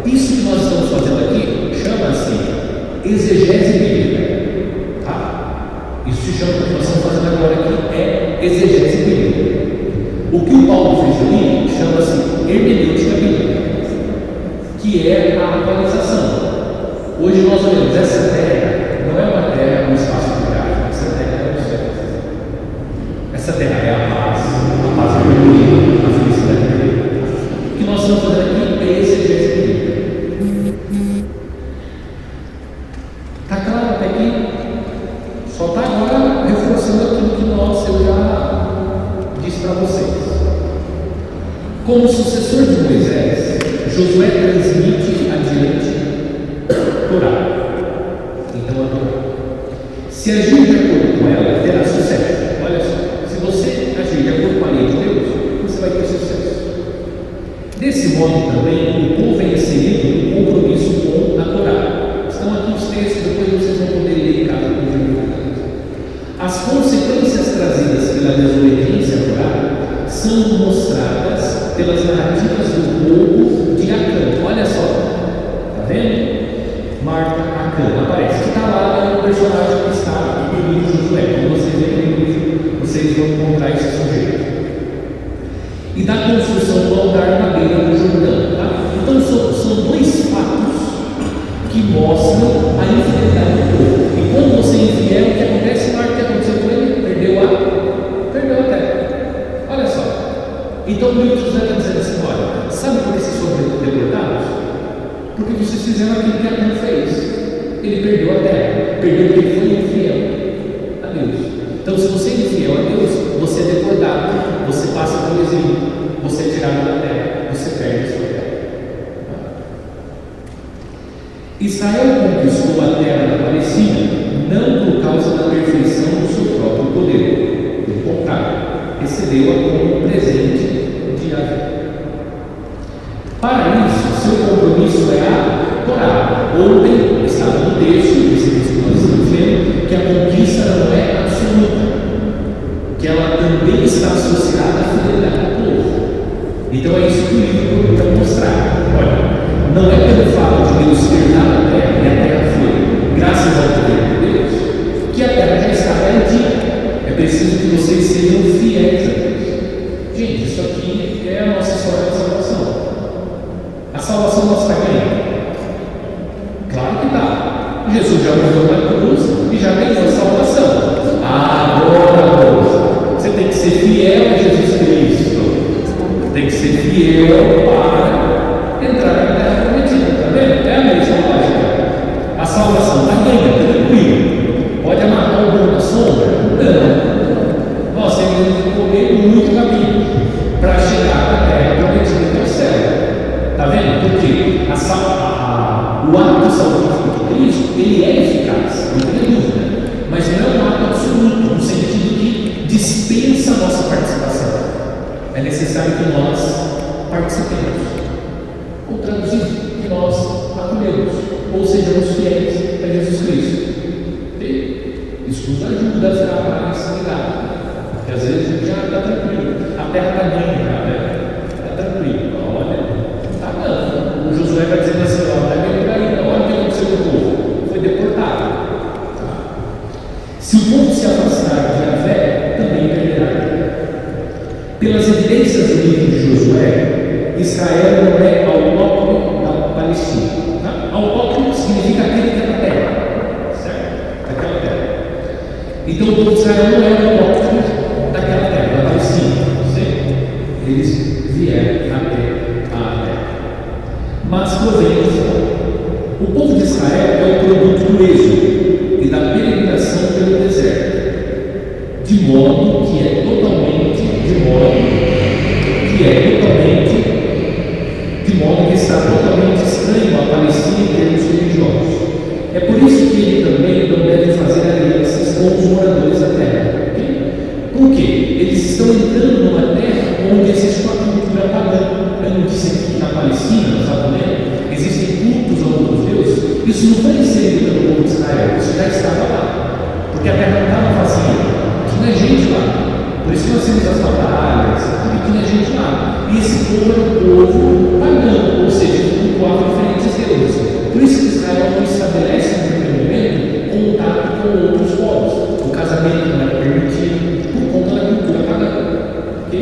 Isso que nós estamos fazendo aqui chama-se exegese bíblica. Tá? Isso se chama, o que nós estamos fazendo agora aqui é exegese bíblica. O que o Paulo fez ali chama-se hermenêutica bíblica, que é a atualização. Hoje nós olhamos essa terra, não é uma terra no espaço geográfico, essa terra é o céu. Essa terra é a paz verdadeira, a felicidade verdadeira. O que nós estamos fazendo aqui é exegese bíblica. Está claro até aqui? Só está agora reforçando aquilo que eu já disse para vocês. Como sucessor de Moisés, Josué transmite adiante Torá. Então, a Torá. Se agir de acordo com ela, terá sucesso. Olha só, se você agir de acordo com a lei de Deus, você vai ter sucesso. Desse modo também, o povo é inserido no compromisso com a Torá. Estão aqui os textos, depois vocês vão poder ler em casa com os. As consequências trazidas pela desobediência à Torá são mostradas pelas narrativas do povo de Acã. Olha só, está vendo? Marca Acã, aparece, que está lá no personagem que está no livro de Josué. Quando vocês lerem o livro, vocês vão encontrar esse sujeito. E da construção do altar na beira do Jordão. Tá? Então são dois fatos que mostram a infidelidade do povo. E quando você é infiel, o que acontece? O que aconteceu com ele? Perdeu a terra. Olha só. Então o livro de José está dizendo assim: olha, sabe por que vocês foram deportados? Porque vocês fizeram aquilo que Acã fez. Ele perdeu a terra. Perdeu porque ele foi infiel a Deus. Então, se você é infiel a Deus, você é deportado, você passa pelo exílio, você é tirado da terra, você perde a sua terra. Israel conquistou a terra da Palestina não por causa da perfeição do seu próprio poder, pelo contrário, recebeu-a como presente de Yahvé. Para isso, seu compromisso é a Torá. Ontem estava no texto, esse texto que nós estamos vendo, que a conquista não é absoluta, que ela também está associada à fidelidade do povo. Então é isso que o livro procura mostrar. Olha, não é pelo fato de Deus ter dado a terra, e a terra foi, graças ao poder de Deus, que a terra já está garantida. É preciso que vocês sejam fiéis a Deus. Gente, isso aqui é a nossa história da salvação. A salvação nossa está ganhando? Claro que está. Jesus já morreu na cruz e já ganhou a salvação. Agora, você tem que ser fiel a Jesus Cristo. Tem que ser fiel para entrar na terra prometida. Está vendo? É a mesma lógica. A salvação está ganhando, tranquilo. Pode amarrar o bom na sombra? Não. Nós temos é necessário que nós participemos, ou traduzindo, que nós acolhemos, ou sejamos fiéis a Jesus Cristo. Isso nos ajuda a ficar mais ligado, porque às vezes a gente já está tranquilo, a terra está ganha, né? Está tranquilo, olha, não está dando. O Josué vai dizendo assim: ó, está ganhando ainda, olha o que aconteceu com o povo, foi deportado. Tá? Se o povo se afastar de Javé, também perderá. Pelas evidências do livro de Josué, Israel não é autóctone da Palestina. Tá? Autóctone significa aquele que é da terra, certo? Daquela terra. Então o povo de Israel não é autóctone daquela terra, da Palestina, certo? Eles vieram até a terra, mas provém de fora. O povo de Israel é o produto do êxodo e da peregrinação pelo deserto, de modo que está totalmente estranho à Palestina em termos religiosos. É por isso que ele também não deve fazer alianças com os moradores da terra. Por quê? Eles estão entrando numa terra onde existe uma cultura pagã. Eu não disse aqui que na Palestina, no Israel, existem cultos a outros deuses. Isso não foi inserido pelo povo de Israel, isso já estava lá, porque a terra não estava vazia, tinha gente lá. Por isso que nós temos as batalhas, porque tinha gente lá. E esse povo era um povo pagão, ou seja, cultuava diferentes deuses. Por isso que Israel não estabelece no primeiro momento contato com outros povos. O casamento não era permitido por conta da cultura pagã. Ok?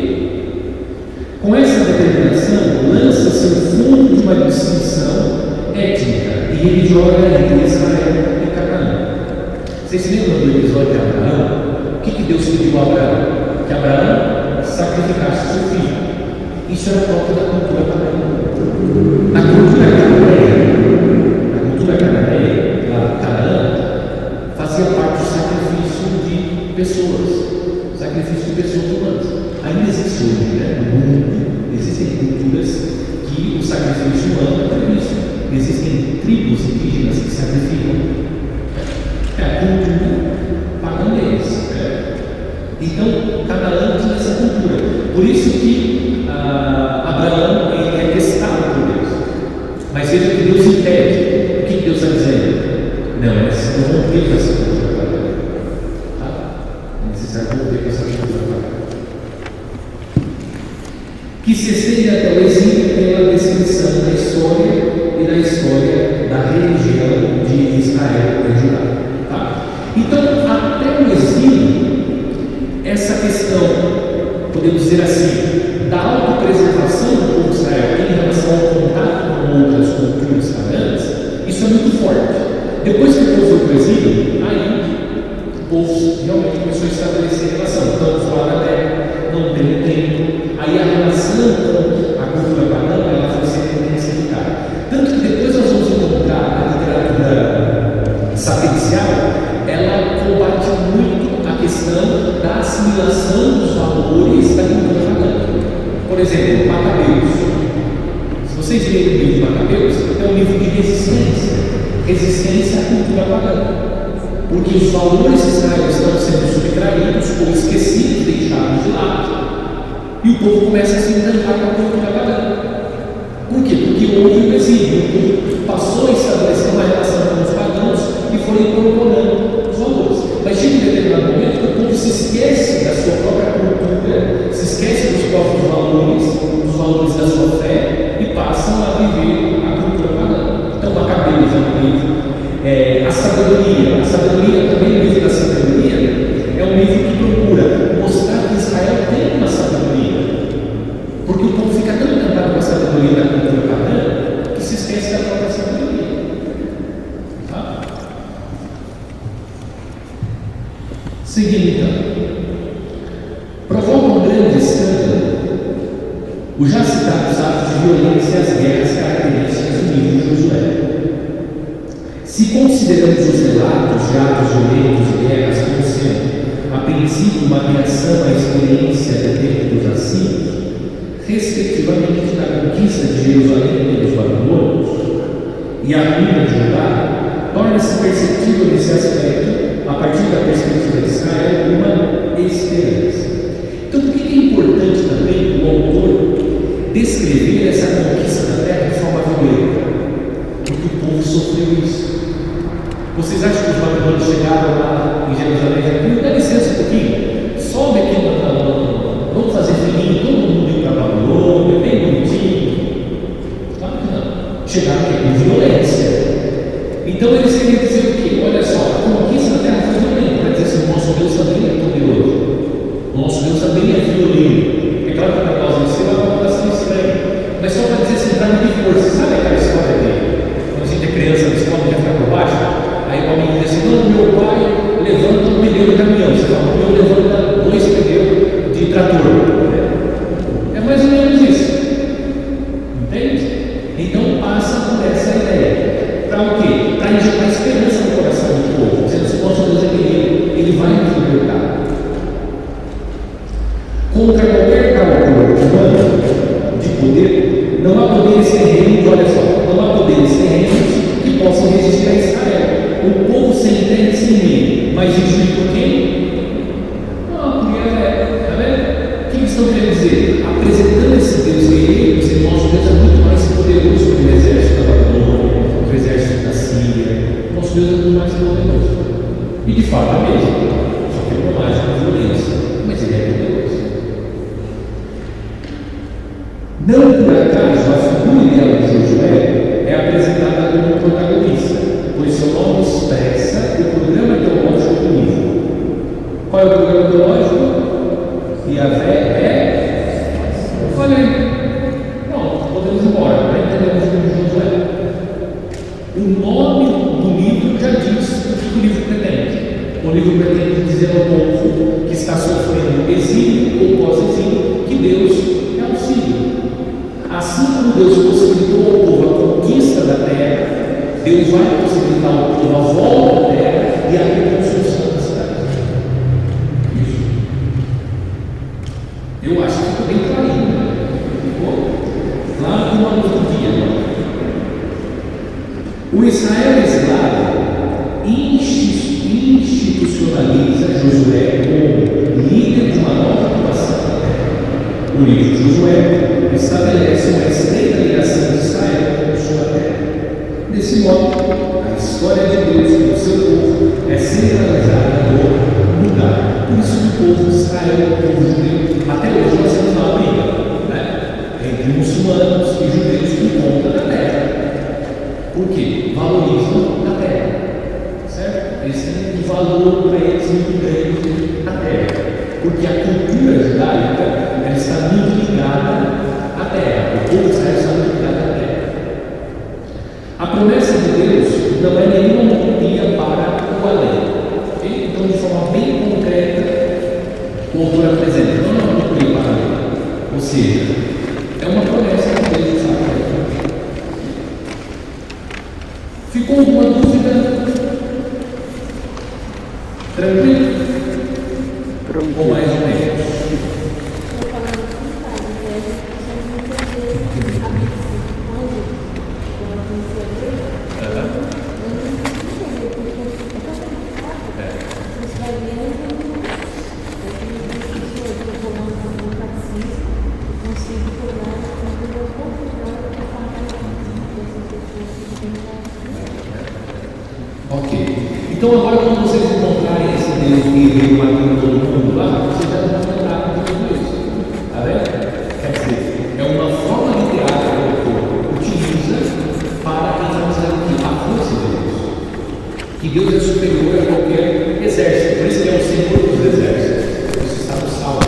Com essa determinação, lança-se o fundo de uma distinção étnica e religiosa entre Israel e Canaã. Vocês se lembram do episódio de Abraão? O que Deus pediu a Abraão? Que Abraão sacrificasse seu filho. Isso era próprio da cultura cananeia. Na cultura cananeia, lá Canaã, fazia parte do sacrifício de pessoas, sacrifício de pessoas humanas. Ainda existe hoje, né? No mundo, existem culturas que o sacrifício humano é previsto. Existem tribos indígenas que sacrificam. É a cultura pagã deles. Então, Canaã tinha essa cultura. Por isso que Abraão é testado por Deus. Mas veja que Deus impede. O que Deus está dizendo? Não, é necessário romper com essa cultura pagã. Tá? É necessário romper com essa cultura pagã. Que se estende até o exílio pela descrição da história e da história da religião de Israel e Judá. Tá? Então, até o exílio, essa questão, podemos dizer assim, da autopreservação do povo de Israel em relação ao contato com outras culturas pagãs, isso é muito forte. Depois que o povo foi para o exílio, aí o povo realmente começou a estabelecer relação. Estamos lá na terra, não tem um tempo, aí a relação com a cultura pagã ela foi sendo intensificada. Tanto que depois nós vamos encontrar a literatura sapiencial, ela combate muito a questão da assimilação dos valores da cultura pagã. Por exemplo, Macabeus. Se vocês lerem o livro de Macabeus, é um livro de resistência à cultura pagã. Porque os valores de Israel estão sendo subtraídos ou esquecidos, deixados de lado. E o povo começa a se encantar com a cultura pagã. Por quê? Porque houve um exílio. O povo passou a estabelecer uma relação com os pagãos e foram incorporando os valores. Mas chega um determinado momento que o povo se esquece da sua própria cultura, se esquece dos próprios valores, dos valores da sua fé e passam a viver a cultura pagã. Então, Macabeus é um livro. A sabedoria também, o livro da sabedoria, é um livro que procura mostrar que Israel tem uma sabedoria. Porque o povo fica tão encantado com a sabedoria da cultura pagã que se esquece da própria sabedoria. Tá? Seguindo então, provoca um grande escândalo os já citados atos de violência e as guerras características do livro de Josué. Se consideramos os relatos de atos violentos e guerras como sendo, a princípio, uma reação à experiência do tempo dos assírios, respectivamente da conquista de Jerusalém pelos babilônios e a ruína de Judá, torna-se perceptível nesse aspecto, a partir da perspectiva de Israel, uma esperança. Então, por que é importante também o fala mesmo, só que ele não age com violência, mas ele é poderoso. Não por acaso a figura ideal de Josué é apresentada como protagonista, pois seu nome expressa o programa teológico do livro. Qual é o programa teológico? Yahvé é. Olha aí. Pronto, podemos ir embora. Para entender o livro de Josué. O nome do livro já diz o que o livro pretende. O livro pretende dizer ao povo que está sofrendo exílio ou pós-exílio que Deus é auxílio. Assim como Deus possibilitou ao povo a conquista da terra, Deus vai possibilitar ao povo a volta da terra e a reconstrução da cidade. Isso. Eu acho que ficou bem clarinho, né? Ficou lá no nome do dia. O Israel eslavo institucionaliza Josué como líder de uma nova ocupação. O livro de Josué estabelece uma estreita ligação de Israel com sua terra. Desse modo, a história de Deus com o seu povo é centralizada no lugar. Por isso, o povo de Israel, o povo judeu, até hoje nós temos uma briga, né? Entre muçulmanos e judeus por conta da terra. Por quê? Valorizam a terra, certo? Eles têm um valor para eles muito grande na terra, porque a cultura judaica ela está muito ligada à terra. O povo de Israel está muito ligado à terra. A promessa de Deus não é nenhuma utopia para o além. Okay? Então, de forma bem concreta, o autor apresenta, não é uma utopia para o além. Ou seja, é uma promessa de Deus, sabe? Ficou alguma dúvida? Tranquilo? Ou mais ou menos? Ok. Então agora quando vocês encontrarem esse Deus que veio matando todo mundo lá, vocês já vão lembrar de tudo isso. Tá vendo? Quer dizer, é uma forma literária que o autor utiliza para enfatizar a força de Deus. Que Deus é superior a qualquer exército. Por isso que é o Senhor dos exércitos. Isso está no Salmo.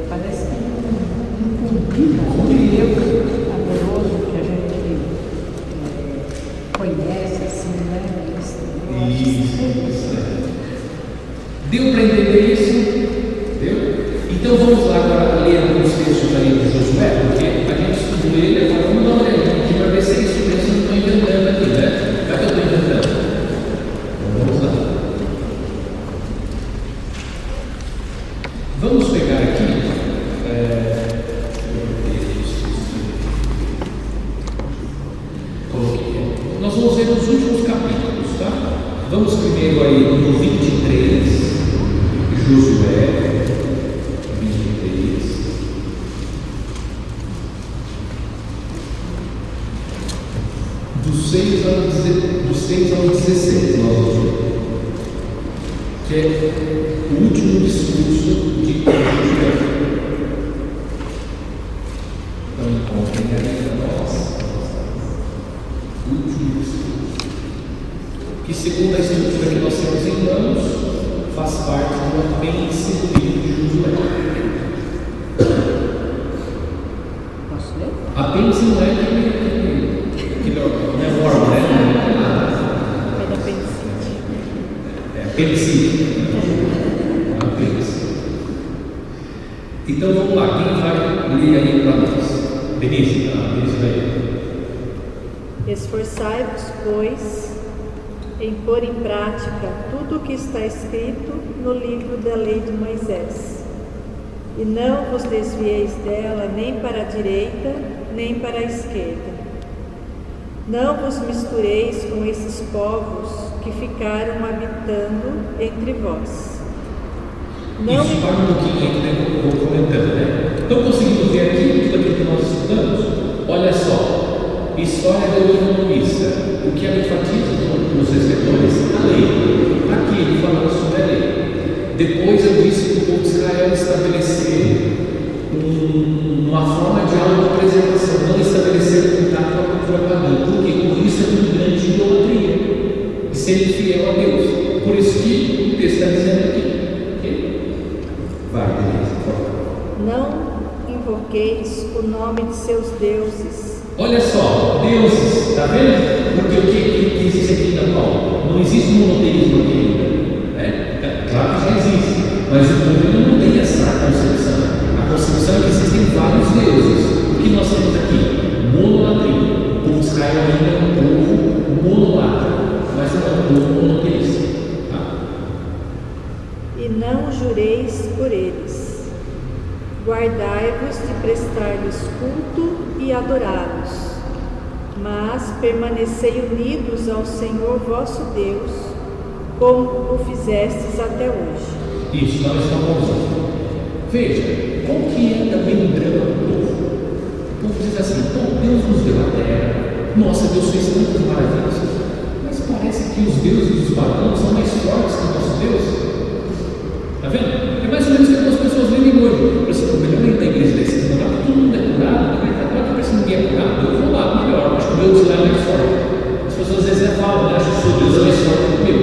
Parece que não combina com o Deus amoroso que a gente conhece, assim, né? Isso. Deu para entender isso? Deu? Então vamos lá agora ler alguns textos aí de Josué, porque a gente estudou ele, agora vamos dar uma olhadinha aqui para ver se é isso mesmo que eu estou inventando aqui, né? Não é que eu estou inventando. Então vamos lá. Vamos pegar aqui. Nós vamos ver os últimos capítulos, tá? Vamos primeiro aí no 23, Josué 23. Do 6 ao 16, nós vamos ver. Que é o último discurso de Josué. Então, encontrem aí para nós. Último discurso. Que, segundo a estrutura que nós temos em mãos, faz parte do apêndice do livro de Josué. Posso ler? Apêndice não é que não é órgão, né? É da apendicite. É apêndice. Então vamos lá, quem vai ler aí para nós? Denise, Denise vai. Esforçai-vos, pois, em pôr em prática tudo o que está escrito no livro da lei de Moisés, e não vos desvieis dela nem para a direita, nem para a esquerda. Não vos mistureis com esses povos que ficaram habitando entre vós. Não Isso, para um pouquinho aí que eu vou comentando, né? Estão conseguindo ver aqui tudo aquilo que nós estudamos? Olha só, história deuteronomista. O que ela enfatiza nos escritores? A lei. Aqui ele falando sobre a lei. Depois eu disse que o povo de Israel estabeleceu uma forma de autopreservação, não estabelecer contato com a cultura pagã, porque com isso é muito grande idolatria e ser fiel a Deus. Por isso que o texto está dizendo aqui. Okay? Vai, Denise, por favor. Não invoqueis o nome de seus deuses. Olha só, deuses, está vendo? Porque o que existe aqui ainda, Paulo? Não existe monoteísmo aqui ainda, né? Claro que já existe, mas o povo não tem essa concepção. A concepção é que existem vários deuses. O que nós temos aqui? Monolatria. O povo de Israel ainda é um povo monolatra, mas não é um povo monoteísta. Tá? E não jureis por eles. Guardai-vos de prestar-lhes culto e adorá-los, mas permanecei unidos ao Senhor vosso Deus, como o fizestes até hoje. Isso, nós estamos. Veja, qual que é também o drama do povo? O povo diz assim: bom, Deus nos deu a terra, nossa, Deus fez tantas maravilhas, mas parece que os deuses dos pagãos são mais fortes que o nosso Deus. Está vendo? É mais ou menos o que algumas pessoas vivem hoje. O melhor ir para a igreja desse tempo, lá todo mundo é curado, na igreja católica parece que ninguém é curado, eu vou lá, melhor, acho que o Deus lá é mais forte. As pessoas às vezes falam, né? Acho que o seu Deus é mais forte que o meu.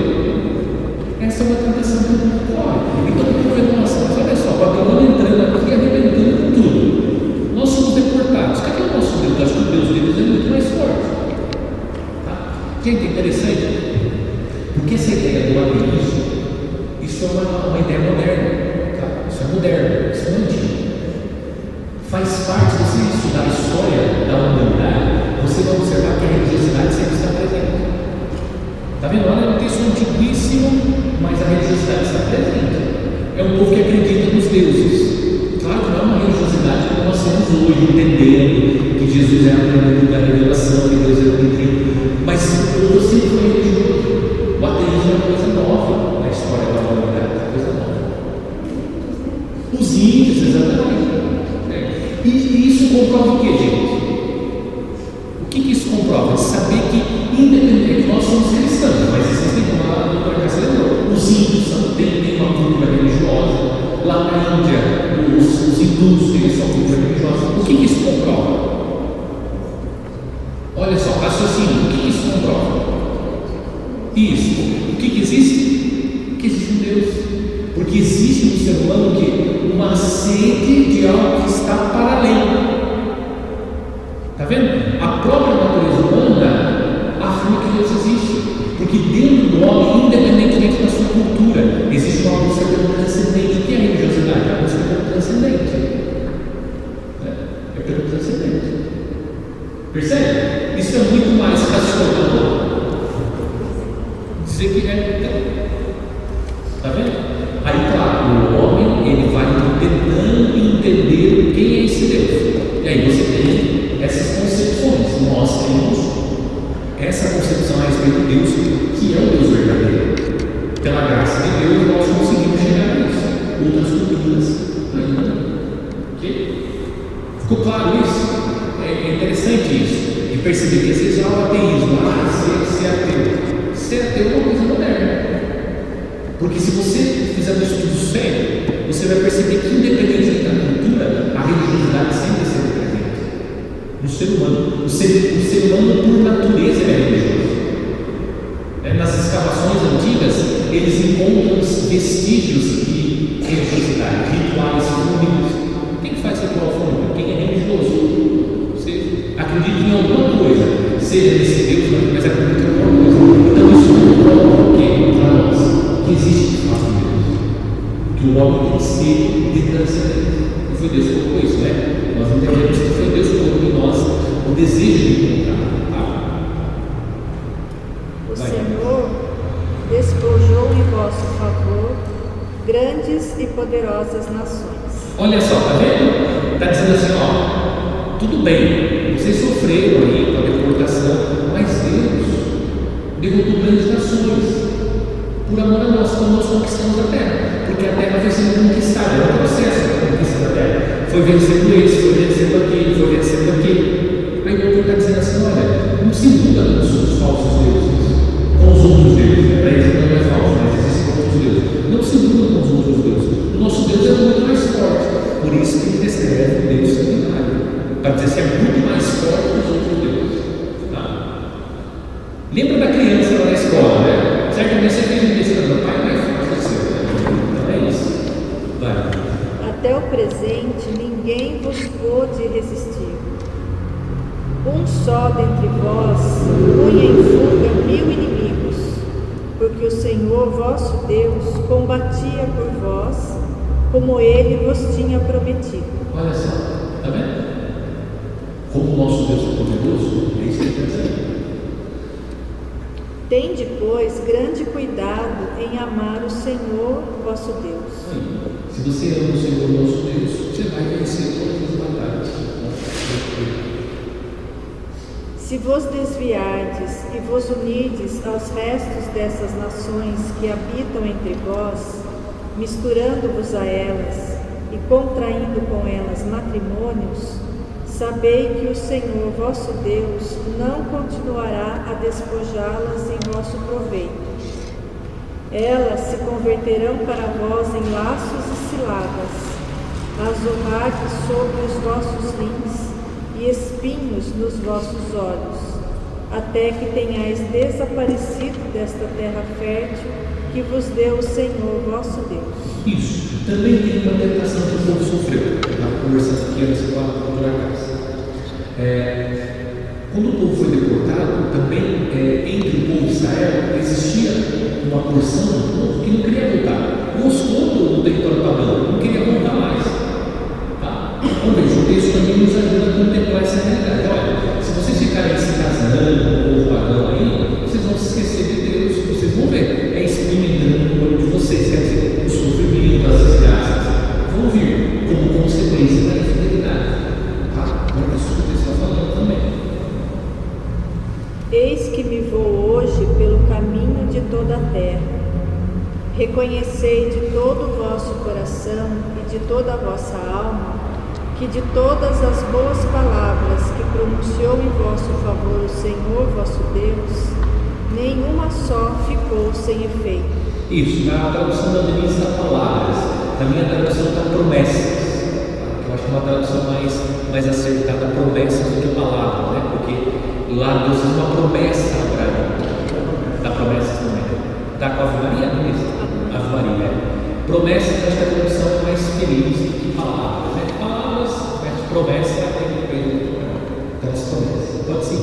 Essa é uma tentação que o mundo corre. Então o povo é nossa, mas olha só, o Babilônia entrando aqui e arrebentando com tudo. Nós somos deportados. Cadê o nosso Deus? Acho que o Deus deles é muito mais forte. Tá? Gente, é interessante, porque essa ideia do ateísmo, isso é uma ideia moderna. Tá? Isso é moderno, isso é antigo. Faz parte, se você estudar a história da humanidade, você vai observar que a religiosidade sempre está presente. Está vendo? Olha, é um texto antiguíssimo, mas a religiosidade está presente. É um povo que acredita nos deuses. Claro que não é uma religiosidade como nós temos hoje, entendendo que Jesus é a plena da revelação, que Deus é o Espírito. Mas o povo sempre foi religioso. O ateísmo é uma coisa nova na história da humanidade, é uma coisa nova. Os índios, exatamente. E isso comprova o que, gente? O que isso comprova? Saber que, independente, nós somos cristãos, mas existem, como a doutora Cássia lembrou, os índios têm uma cultura religiosa, lá na Índia, os hindus têm sua cultura religiosa. O que isso comprova? Olha só, raciocínio, o que isso comprova? Isso, o que existe? Que existe um Deus. Porque existe no ser humano o quê? Uma sede de algo que está para além. Está vendo? A própria natureza humana afirma que Deus existe. Porque dentro do homem, independentemente da sua cultura, existe uma busca pelo transcendente. O que é a religiosidade? A busca pelo transcendente. É pelo transcendente. Percebe? Isso é muito mais racional. Dizer que é. Está vendo? Aí, claro, o homem ele vai tentando entender quem é esse Deus. E aí você tem essas concepções. Nós temos essa concepção a respeito de Deus, que é o Deus verdadeiro. Pela graça de Deus, nós conseguimos chegar a isso. Outras culturas ainda não. Okay? Ficou claro isso? É interessante isso. E perceber que às vezes há o ateísmo. Ser ateu. Ser ateu é uma coisa moderna. Porque se você fizer um estudo sério, você vai perceber que, independente da cultura, a religiosidade sempre será presente no ser humano. O ser humano, por natureza, é religioso. Nas escavações antigas, eles encontram vestígios de religiosidade, rituais fúnebres. Quem faz ritual fúnebre? Quem é religioso? Você acredita em alguma coisa, seja desse Deus, mas acredita em alguma coisa. Então, isso comprova o quê para nós? Que existe de fato Deus, que o homem tem sede de transcendência. E foi Deus que colocou isso, né? Nós entendemos que foi Deus que colocou em nós o desejo de encontrar. O Senhor despojou em vosso favor grandes e poderosas nações. Olha só, tá vendo? Está dizendo assim, ó, tudo bem, vocês sofreram aí com a deportação, mas Deus derrotou grandes nações. Por amor a nós, quando nós conquistamos a terra, porque a terra foi sendo conquistada, é um processo de conquista da terra. Foi vencendo esse, foi vencendo aquele, foi vencendo aquele. Aí o doutor está dizendo assim: olha, não se iluda com os falsos deuses, com os outros deuses, né? Para eles não é falso, mas existem outros deuses. Não se iluda com os outros deuses. O nosso Deus é muito mais forte. Por isso que ele descreve o Deus sanguinário, para dizer assim, é muito mais forte que os outros deuses. Tá? Lembra da criança lá na escola, né? Certamente você fez um besteira do pai, mais forte que o seu. Então é isso. Vai. Até o presente ninguém vos pôde resistir. Um só dentre vós punha em fuga 1000 inimigos, porque o Senhor vosso Deus combatia por vós, como ele vos tinha prometido. Olha só, está vendo? Como o nosso Deus é poderoso, é isso que ele está dizendo. Tende, pois, grande cuidado em amar o Senhor vosso Deus. Se você ama o Senhor nosso Deus, você vai vencer todas as batalhas. Se vos desviardes e vos unirdes aos restos dessas nações que habitam entre vós, misturando-vos a elas e contraindo com elas matrimônios, sabei que o Senhor vosso Deus não continuará a despojá-las em vosso proveito. Elas se converterão para vós em laços e ciladas, azorragues sobre os vossos rins e espinhos nos vossos olhos, até que tenhais desaparecido desta terra fértil que vos deu o Senhor vosso Deus. Isso. Também tem uma tentação que o povo sofreu. Estava conversando aqui antes com a doutora Cássia. Quando o povo foi deportado, também entre o povo de Israel existia uma porção do povo que não queria voltar. Gostou do território pagão, não queria voltar mais. Tá? Então veja, o texto também nos ajuda a contemplar essa realidade. Olha, se vocês ficarem se casando com o povo pagão aí, vocês vão se esquecer de Deus, vocês vão ver. É espinho entrando no olho de vocês, quer dizer, o sofrimento, as desgraças vão vir como consequência da infidelidade. Tá? Olha isso que o texto está falando também. Eis que me vou hoje pelo caminho de toda a terra. Reconhecei de todo o vosso coração e de toda a vossa alma que de todas as boas palavras que pronunciou em vosso favor o Senhor vosso Deus, nenhuma só ficou sem efeito. Isso, na tradução da Denise está palavras, na minha tradução está promessas. Eu acho que é uma tradução mais acertada, promessas do que palavras, né? Porque lá Deus fez uma promessa a Abraão. Dá promessas também. Dá com a Ave Maria, não é isso? Ave Maria, Promessas, acho que a tradução mais feliz do que palavras, né? Palavras, mas promessa tem peso. Então, as promessas. Pode sim.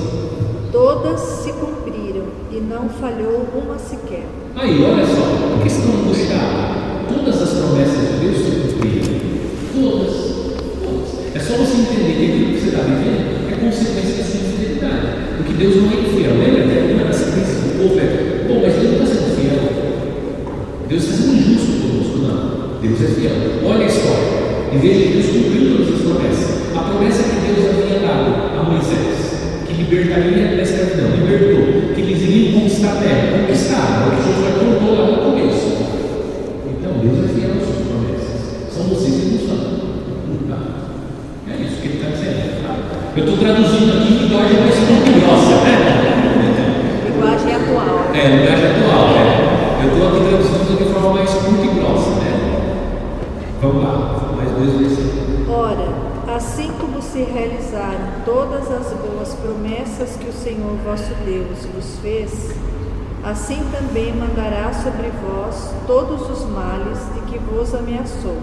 Todas se cumpriram e não falhou uma sequer. Aí, olha só, por que estão puxados? Todas as promessas de Deus se cumpriram. Todas. É só você entender que aquilo que você está vivendo é consequência da sua infidelidade. Porque Deus não é infiel. Lembra, né? Uma das crenças do povo é: bom, mas Deus não está sendo fiel. Deus está sendo injusto conosco. Não. Deus é fiel. Olha a história. E veja que Deus cumpriu todas as promessas. A promessa que Deus havia dado a Moisés, que libertaria da escravidão, libertou, que eles iriam conquistar a terra, conquistaram, o que Josué contou lá no começo. Então Deus é fiel às suas promessas. São vocês que não são. É isso que ele está dizendo. Eu estou traduzindo aqui em linguagem mais grossa, né? Linguagem atual. Linguagem atual, Eu estou aqui traduzindo de forma mais curta e grossa, Vamos lá, mais 2 versículos. Ora, assim como se realizaram todas as boas promessas que o Senhor vosso Deus vos fez, assim também mandará sobre vós todos os males de que vos ameaçou,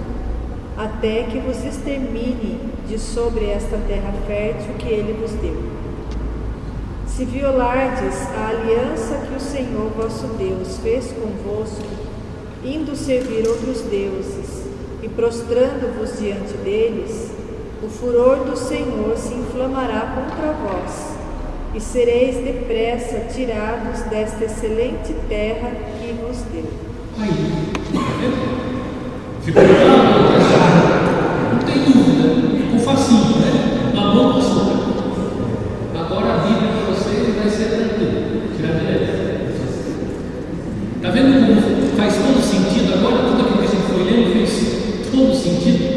até que vos extermine de sobre esta terra fértil que ele vos deu. Se violardes a aliança que o Senhor vosso Deus fez convosco, indo servir outros deuses e prostrando-vos diante deles, o furor do Senhor se inflamará contra vós, e sereis depressa tirados desta excelente terra que vos deu. Aí, ficou claro? Não tem dúvida, ficou facinho, Na mão do Senhor. Agora a vida de vocês vai ser tranquila, tirar direto. Está vendo como faz todo sentido? Agora tudo aquilo que a gente foi lendo fez todo sentido.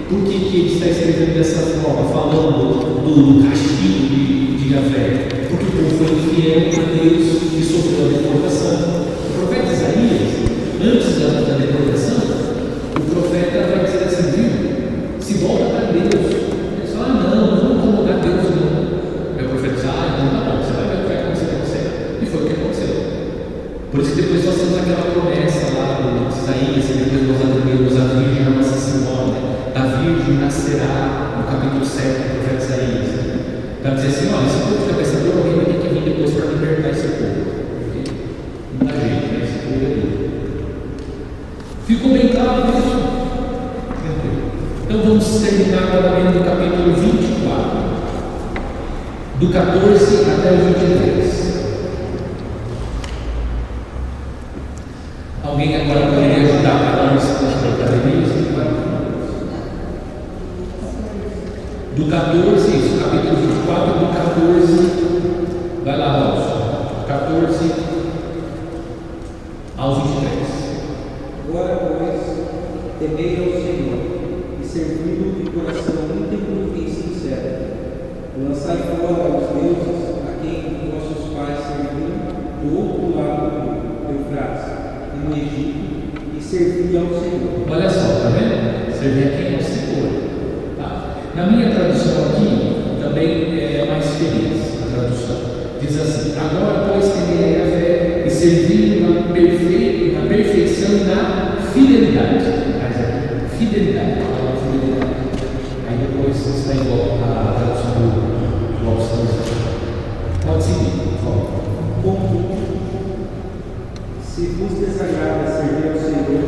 Por que ele está escrevendo dessa forma, falando do castigo de Javé? Porque o povo foi infiel a Deus e sofreu a deportação. O profeta Isaías, antes da deportação, o profeta vai dizer assim: viu, se volta para Deus. Ele fala: não vamos incomodar Deus, não. Aí o profeta diz: então tá bom, você vai ver o que vai acontecer com você. E foi o que aconteceu. Por isso que depois nós temos aquela promessa lá do Isaías, que depois nós admiramos a Virgem, a Nossa Senhora, né? A Virgem nascerá, no capítulo 7 do profeta Isaías. Para dizer assim: olha, esse povo de cabeça dura, alguém vai ter que vir depois para libertar esse povo. Porque não dá jeito, né? Esse povo é duro. Ficou bem claro isso? Então vamos terminar agora no capítulo 24, do 14 até o 23. Alguém agora poderia ajudar cada um para Jeremias? Do 14, isso, capítulo 24, do 14, vai lá, Alonso, 14 ao 23. Agora, pois, temei ao Senhor e servi-lo de coração íntegro e sincero. Lançai fora os deuses a quem vossos pais serviram do outro lado do Eufrates, no Egito, e servi ao Senhor. Olha só, tá vendo? Servir a quem é o Senhor. Tá? Na minha tradução aqui, também é mais feliz a tradução. Diz assim: agora, pois, temei a fé e servi na perfeição e na fidelidade. Fidelidade, a palavra fidelidade. Aí depois está igual a tradução do Alves. Pode seguir, por favor. Contudo, se vos desagrada servir ao Senhor,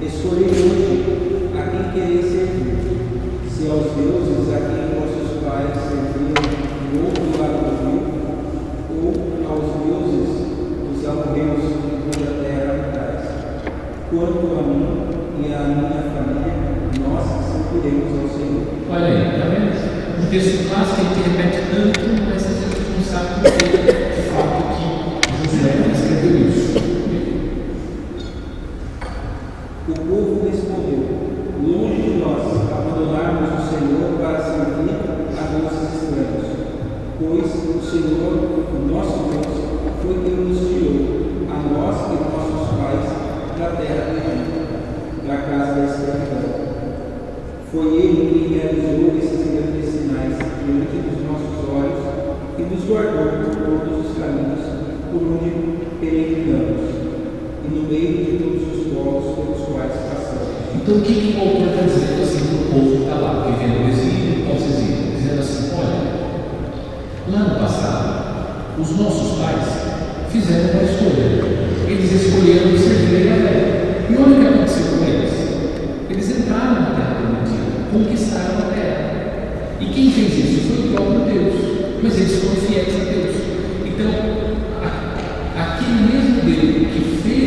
escolhei hoje a quem quereis servir, se aos deuses a quem vossos pais serviam do outro lado do rio, ou aos deuses dos amorreus cuja terra habitais. Quanto a mim e a minha família, nós serviremos ao Senhor. Olha aí, está vendo? Um texto clássico que repete tanto, mas a gente não sabe por que, de fato, que Josué escreveu isso. O povo respondeu: longe de nós abandonarmos o Senhor para servir a deuses estranhos, pois o Senhor, o nosso Deus, foi quem nos tirou, a nós e nossos pais, da terra do Egito, da casa da escravidão. Foi Ele quem realizou esses grandes sinais diante dos nossos olhos e nos guardou por todos os caminhos por onde peregrinamos e no meio de todos os povos pelos quais passamos. Então, o que o autor está dizendo assim para o povo que está lá, vivendo no exílio, pós-exílio? Dizendo assim: olha, lá no passado, os nossos pais fizeram uma escolha. Eles escolheram servir a Yahvé. E olha o que aconteceu com eles. Eles entraram na terra prometida, conquistaram a terra. E quem fez isso foi o próprio Deus. Mas eles foram fiéis a Deus. Então, aquele mesmo Deus que fez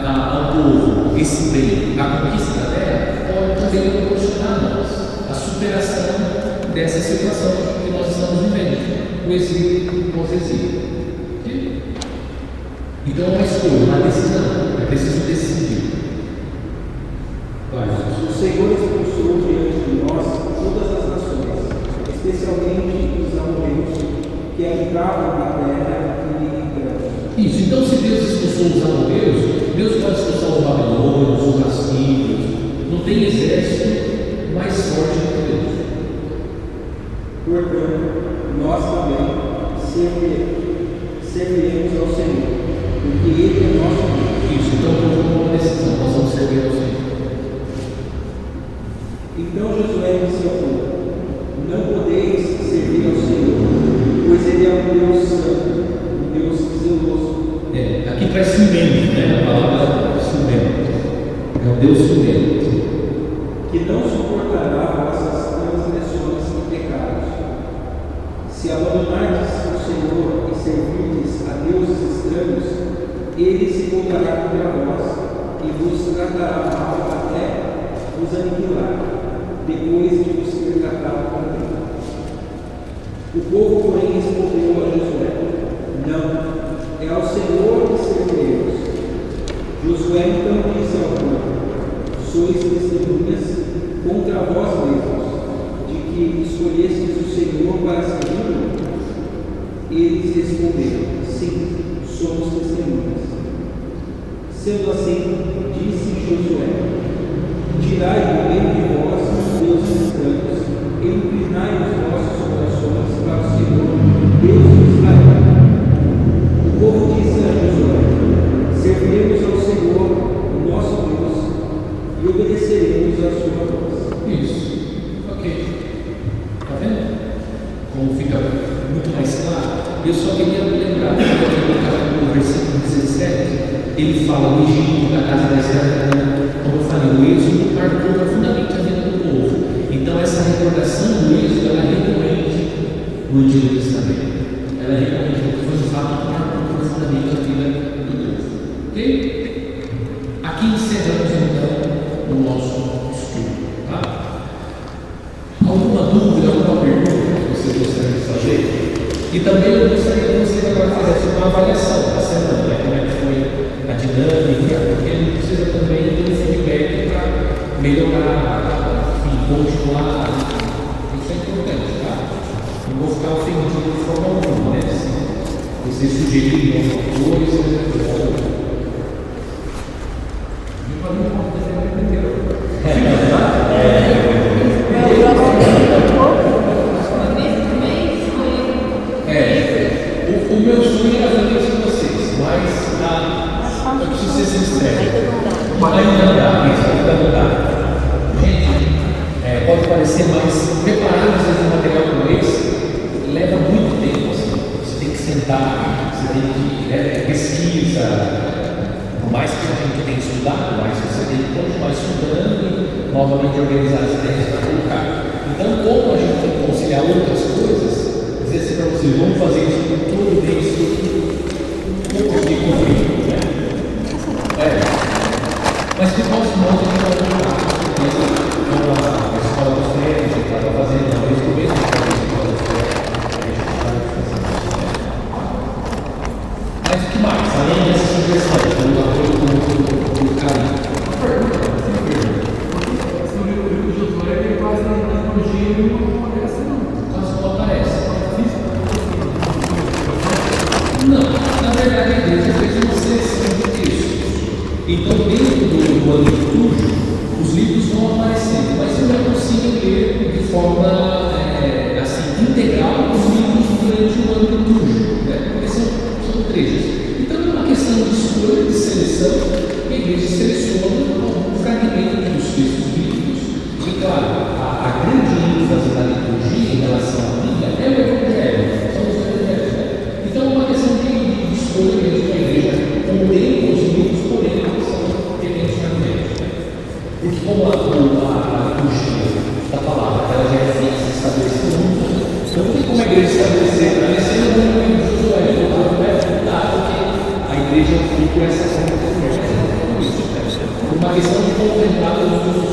ao povo esse bem, a conquista da terra, pode também proporcionar a nós a superação dessa situação que nós estamos vivendo, o exílio e o pós-exílio. Então é uma escolha, uma decisão, é preciso decidir. O Senhor expulsou diante de nós todas as nações, especialmente os amorreus que habitavam na terra que lhe entregamos. Isso, então se Deus expulsou os amorreus, Deus pode expulsar os babilônios, os assírios. Não tem exército mais forte do que Deus. Portanto, nós também serviremos ao Senhor, porque Ele é nosso Deus. Isso, então tomou uma decisão, nós vamos servir ao Senhor. Então Josué disse ao povo: não podeis servir ao Senhor, pois Ele é um Deus santo, um Deus zeloso. Aqui traz ciumento, né? A palavra ciumento. É um Deus ciumento. Que não suportará vossas transgressões e pecados. Se abandonardes o Senhor e servirdes a deuses estranhos, Ele se voltará contra vós e vos tratará mal até vos aniquilar, depois de vos ter tratado com Ele. O povo, porém, respondeu a Josué: não, é ao Senhor que serviremos. Josué então disse ao povo: sois testemunhas escolhestes o Senhor para segui-lo? Eles responderam: sim, somos testemunhas. Sendo assim, disse Josué: tirai do meio de vós os deuses estranhos e inclinai os vossos corações para o Senhor, Deus de Israel. O povo disse a Josué: serviremos ao Senhor, o nosso Deus, e obedeceremos à sua voz. Isso. Ok. Está vendo? Como fica muito mais claro. Eu só queria lembrar que no versículo 17 ele fala do Egito, da casa da escravidão. Como eu falei, o êxodo marcou profundamente a vida do povo. Então essa recordação do êxodo ela é recorrente no Antigo Testamento. Ela é recorrente, foi um fato que marcou profundamente a vida do povo. Ok? Aqui encerramos então o nosso estudo. Tá? Alguma dúvida, alguma pergunta que vocês gostariam de fazer? E também eu gostaria que vocês agora fizessem uma avaliação da semana, né? Como é que foi a dinâmica, porque a gente precisa também ter um feedback para melhorar, enfim, continuar. Isso é importante, tá? Não vou ficar ofendido de forma alguma, né? Se vocês sugerirem alguma coisa, o meu sonho era fazer isso com vocês, mas eu preciso ser sincero. Ainda não dá. Gente, pode parecer, mas preparar às vezes um material como esse leva muito tempo. Assim. Você tem que sentar, você tem que pesquisa. Por mais que a gente tenha estudado, mas você tem que continuar estudando e novamente organizar as ideias para colocar. Então, como a gente tem que conciliar outras coisas, dizer assim para vocês, vamos fazer isso todo mês, um pouco de conflito, né? Mas de qualquer modo a gente vai continuar, com certeza, com a escola dos treinos, a gente estava fazendo uma vez por mês, a escola dos treinos, mas o que mais? Além dessa sugestão, pelo apoio do carinho. Uma pergunta. O Josué tem quase na analogia e não aparece, não. Quase não aparece. Não, na verdade a igreja fez uma seleção de textos. Então, dentro do ano litúrgico, os livros vão aparecendo, mas eu não consigo ler de forma assim, integral os livros durante o ano litúrgico, né? Porque são trechos. Então, é uma questão de escolha, de seleção, e a igreja seleciona um fragmento dos textos bíblicos. E, claro, a grande ênfase da liturgia em relação à Bíblia é o Evangelho, são os Evangelhos. Né? Então, é uma questão de escolha mesmo da igreja, contempla os livros, porém, que são diferentes fragmentos. Né? Porque, como a liturgia da palavra ela já é fixa, estabelecida, não tem como a igreja estabelecer, a não ser no livro de Josué, não é fundado que a igreja fica essa uma questão de contemplar os livros.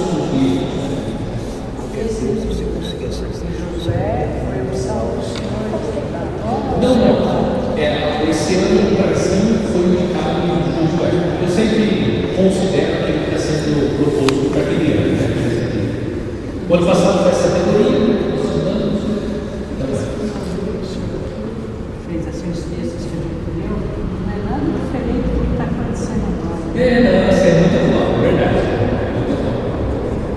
Não. Esse ano o Brasil foi indicado em Josué. Eu sempre considero que ele está sendo proposto para aquele ano. Né? O ano passado foi essa categoria. Fez assim os textos que a gente leu, não é nada diferente do que está acontecendo agora. Isso é muito atual, verdade. Muito atual.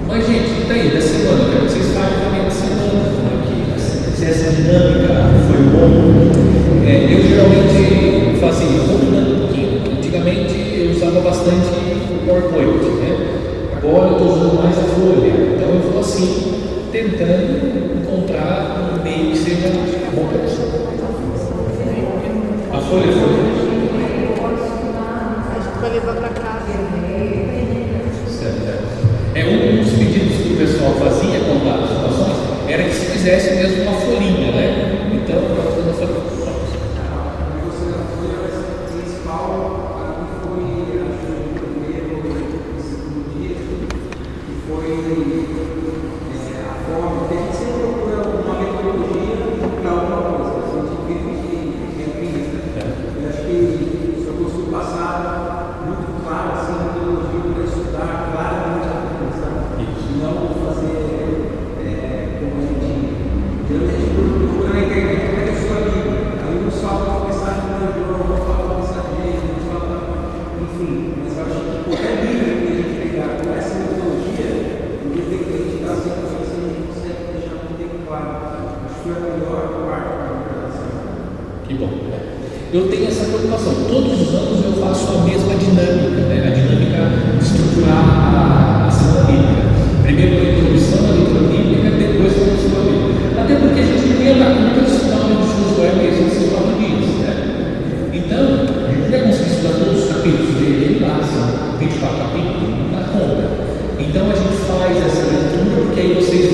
Mas, gente, daí, da semana, quero que vocês falem também da semana, se essa dinâmica foi bom. Eu geralmente fazia um pouquinho. Antigamente eu usava bastante o PowerPoint, né? Agora eu estou usando mais a folha. Então eu vou assim, tentando encontrar um meio que seja bom para você. A folha foi. Vai levar para casa. Um dos pedidos que o pessoal fazia quando as situações era que se fizesse mesmo uma folhinha, né? Então, nós estamos fazendo. eu tenho essa preocupação. Todos os anos eu faço a mesma dinâmica, né? A dinâmica de estruturar a semana bíblica. Primeiro a introdução à leitura bíblica, depois a leitura bíblica. Até porque a gente não ia dar conta de estudar o livro de Josué mesmo nesses 4 dias, né? Então, a gente não ia conseguir estudar todos os capítulos dele lá, são 24 capítulos, não dá conta. Então a gente faz essa leitura, porque aí vocês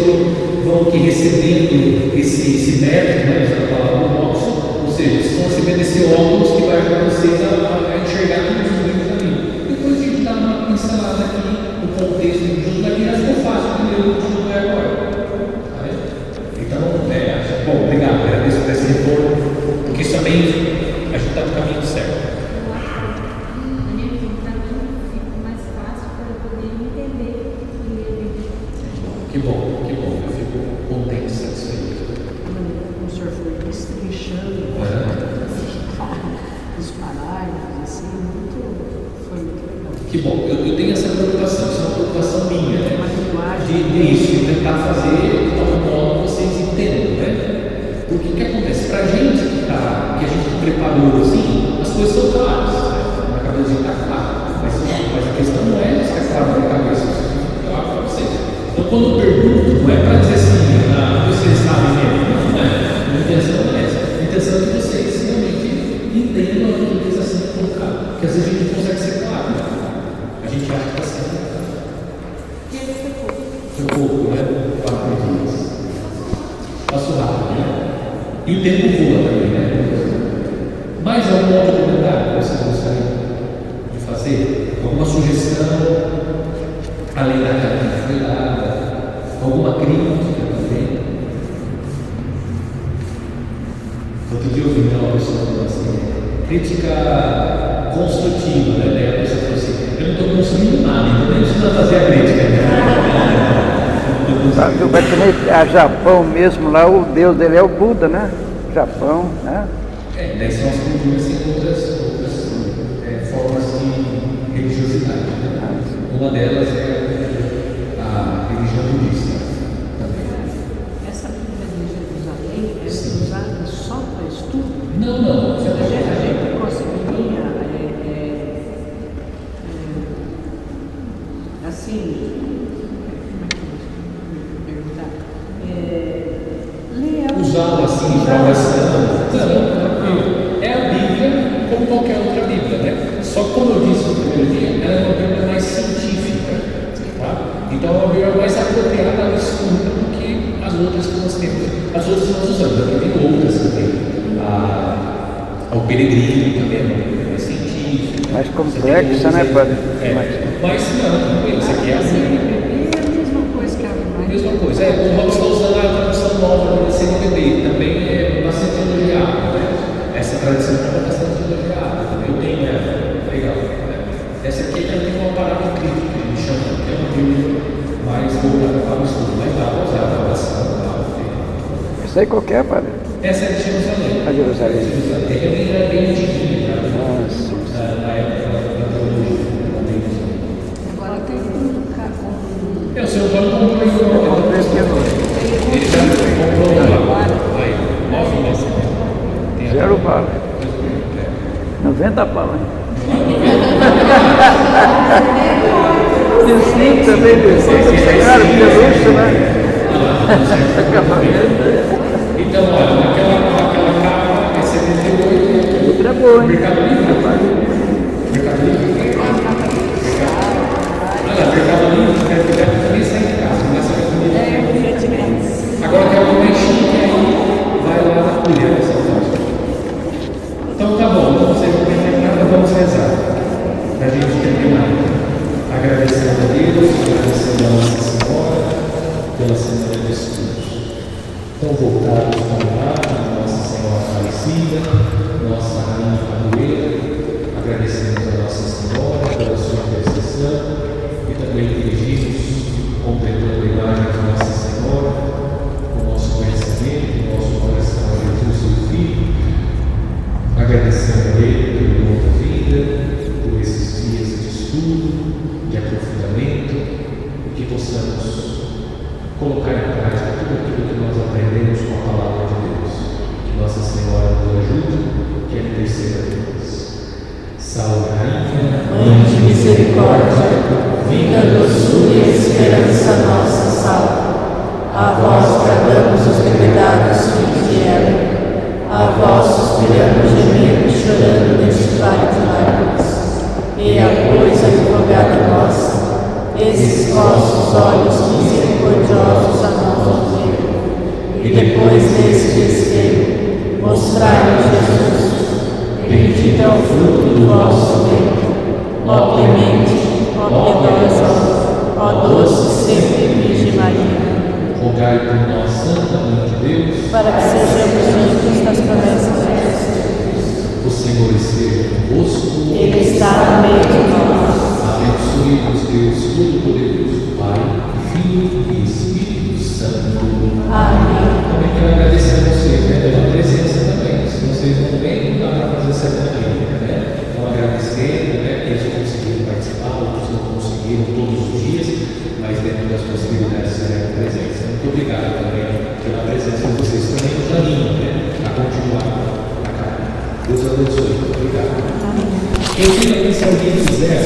vão aqui recebendo esse método, né? Essa palavra do óculos, ou seja, vocês estão recebendo esse óculos que vai ajudar vocês a enxergar todos os livros da Bíblia. Depois a gente dá uma pincelada aqui no contexto do Josué, que já ficou fácil de ler o Josué agora. Tá vendo? Então, bom, obrigado, agradeço por esse retorno, porque isso também a gente está no caminho certo. Que bom, eu fico contente e satisfeito. A maneira como o senhor foi destrinchando os parágrafos, assim, foi muito legal. Que bom, eu tenho essa preocupação, isso é uma preocupação minha, né? Uma linguagem. De tentar fazer de tal modo que vocês entendam, né? Porque o que acontece? Para a gente que a gente preparou assim, as coisas são claras, né? Na cabeça está claro, mas a questão não é se está claro na cabeça, isso é claro para vocês. Então, quando eu pergunto, não é para dizer assim, vocês sabem mesmo, não é. A intenção não é essa. A intenção é que vocês realmente entendam a que está sendo colocado. Porque às vezes a gente não consegue ser claro, né? A gente acha que está sendo. Foi pouco, né? 4 dias. Passo rápido, né? E o tempo voa também, né? Mais algum outro comentário que vocês gostariam de fazer? Alguma sugestão? Além daquela que foi dada, alguma crítica também. Outro dia eu ouvi uma pessoa falando assim, crítica construtiva, né? A pessoa falou assim, eu não estou construindo nada, então nem precisa fazer a crítica. Vai que nem a Japão mesmo, lá o deus dele é o Buda, né? Japão, né? Daí são as culturas e outras formas de religiosidade, né? Uma delas é a religião budista também. Essa Bíblia de Jerusalém é usada só para estudo? Não. A gente conseguiria, assim, perguntar, ler Usá-la assim para oração. Não. É a Bíblia como qualquer outra Bíblia, né? Só que, como eu disse no primeiro dia, ela é uma Bíblia mais científica. Tá? Então é uma Bíblia mais apropriada ao estudo do que as outras que nós temos. As outras que nós usamos, aqui tem outras também. O Peregrino também é uma Bíblia mais científica. Mais complexa, né, padre? Mas não, isso aqui é a Bíblia. é a mesma coisa que a mais. Mesma coisa, o Robson está usando a tradução nova da CNBB, que também é bastante elogiada, né? Essa tradição é bastante elogiada, eu tenho ela, legal. Né? Essa aqui ela tem uma palavra crítica, que a gente chama, que é uma Bíblia mais voltada para o estudo, mas dá para usar a oração, dá para ter. Isso aí qualquer, padre. Essa é de Jerusalém. A Jerusalém. Ele é bem antiguinha, já, Sim. na época da teologia. Agora tem um carro. O senhor Antônio comprou aí, ele já comprou lá. Aí, 9 meses. Zero bala. 90 bala, hein? Desliga também, desliga. Cara, que luxo, né? Então, olha, aquela capa é 78. Outra é boa, hein? Mercado Livre, rapaz. Mercado Livre. Olha, Mercado Livre, também sai de casa, não é só comida. Agora que é uma mais chique, aí vai lá na colher dessa loja. Então tá bom, não sei como é nada, vamos rezar. Para a gente terminar. Agradecendo a Deus, agradecendo a Nossa Senhora pela semana de estudos. Então voltados para lá, Nossa Senhora Aparecida, Nossa Rainha Padroeira, agradecemos a Nossa Senhora pela sua intercessão e também dirigimos, completando a imagem de Nossa Senhora, o nosso conhecimento, o nosso coração a Jesus, seu Filho, agradecendo a Ele pelo dom da vida, por esses dias de estudo, de aprofundamento, e que possamos colocar em prática tudo aquilo que nós aprendemos com a palavra de Deus. Que Nossa Senhora nos ajude, que a terceira vez. Salve, Rainha, Mãe de misericórdia, vida, doçura e esperança nossa, salve. A vós bradamos os degredados filhos de Eva, a vós suspiramos, gemendo e chorando neste vale de lágrimas. E a pois, advogada nossa, esses vossos olhos misericordiosos a nós ouviram, e depois desse desespero, mostrai-nos Jesus. Bendito é o fruto do vosso ventre, ó clemente, ó piedosa, ó doce sempre Virgem Maria. rogai por nós, Santa Mãe de Deus, Para que sejamos dignos das promessas de Jesus. o Senhor esteja convosco, Ele está no meio de nós. abençoe-vos Deus Todo-Poderoso, Pai, Filho e Espírito Santo. Amém. Também quero agradecer a vocês, né, pela presença também. Se vocês não vêm, não dá para fazer cerimônia, né? Então agradecendo, né, que eles conseguiram participar, outros não conseguiram todos os dias, mas dentro das possibilidades serem presença. Muito obrigado também pela presença de vocês. Também nos anima, né, a continuar a caminhar. Deus abençoe. Muito obrigado. Amém. Eu queria que se alguém quiser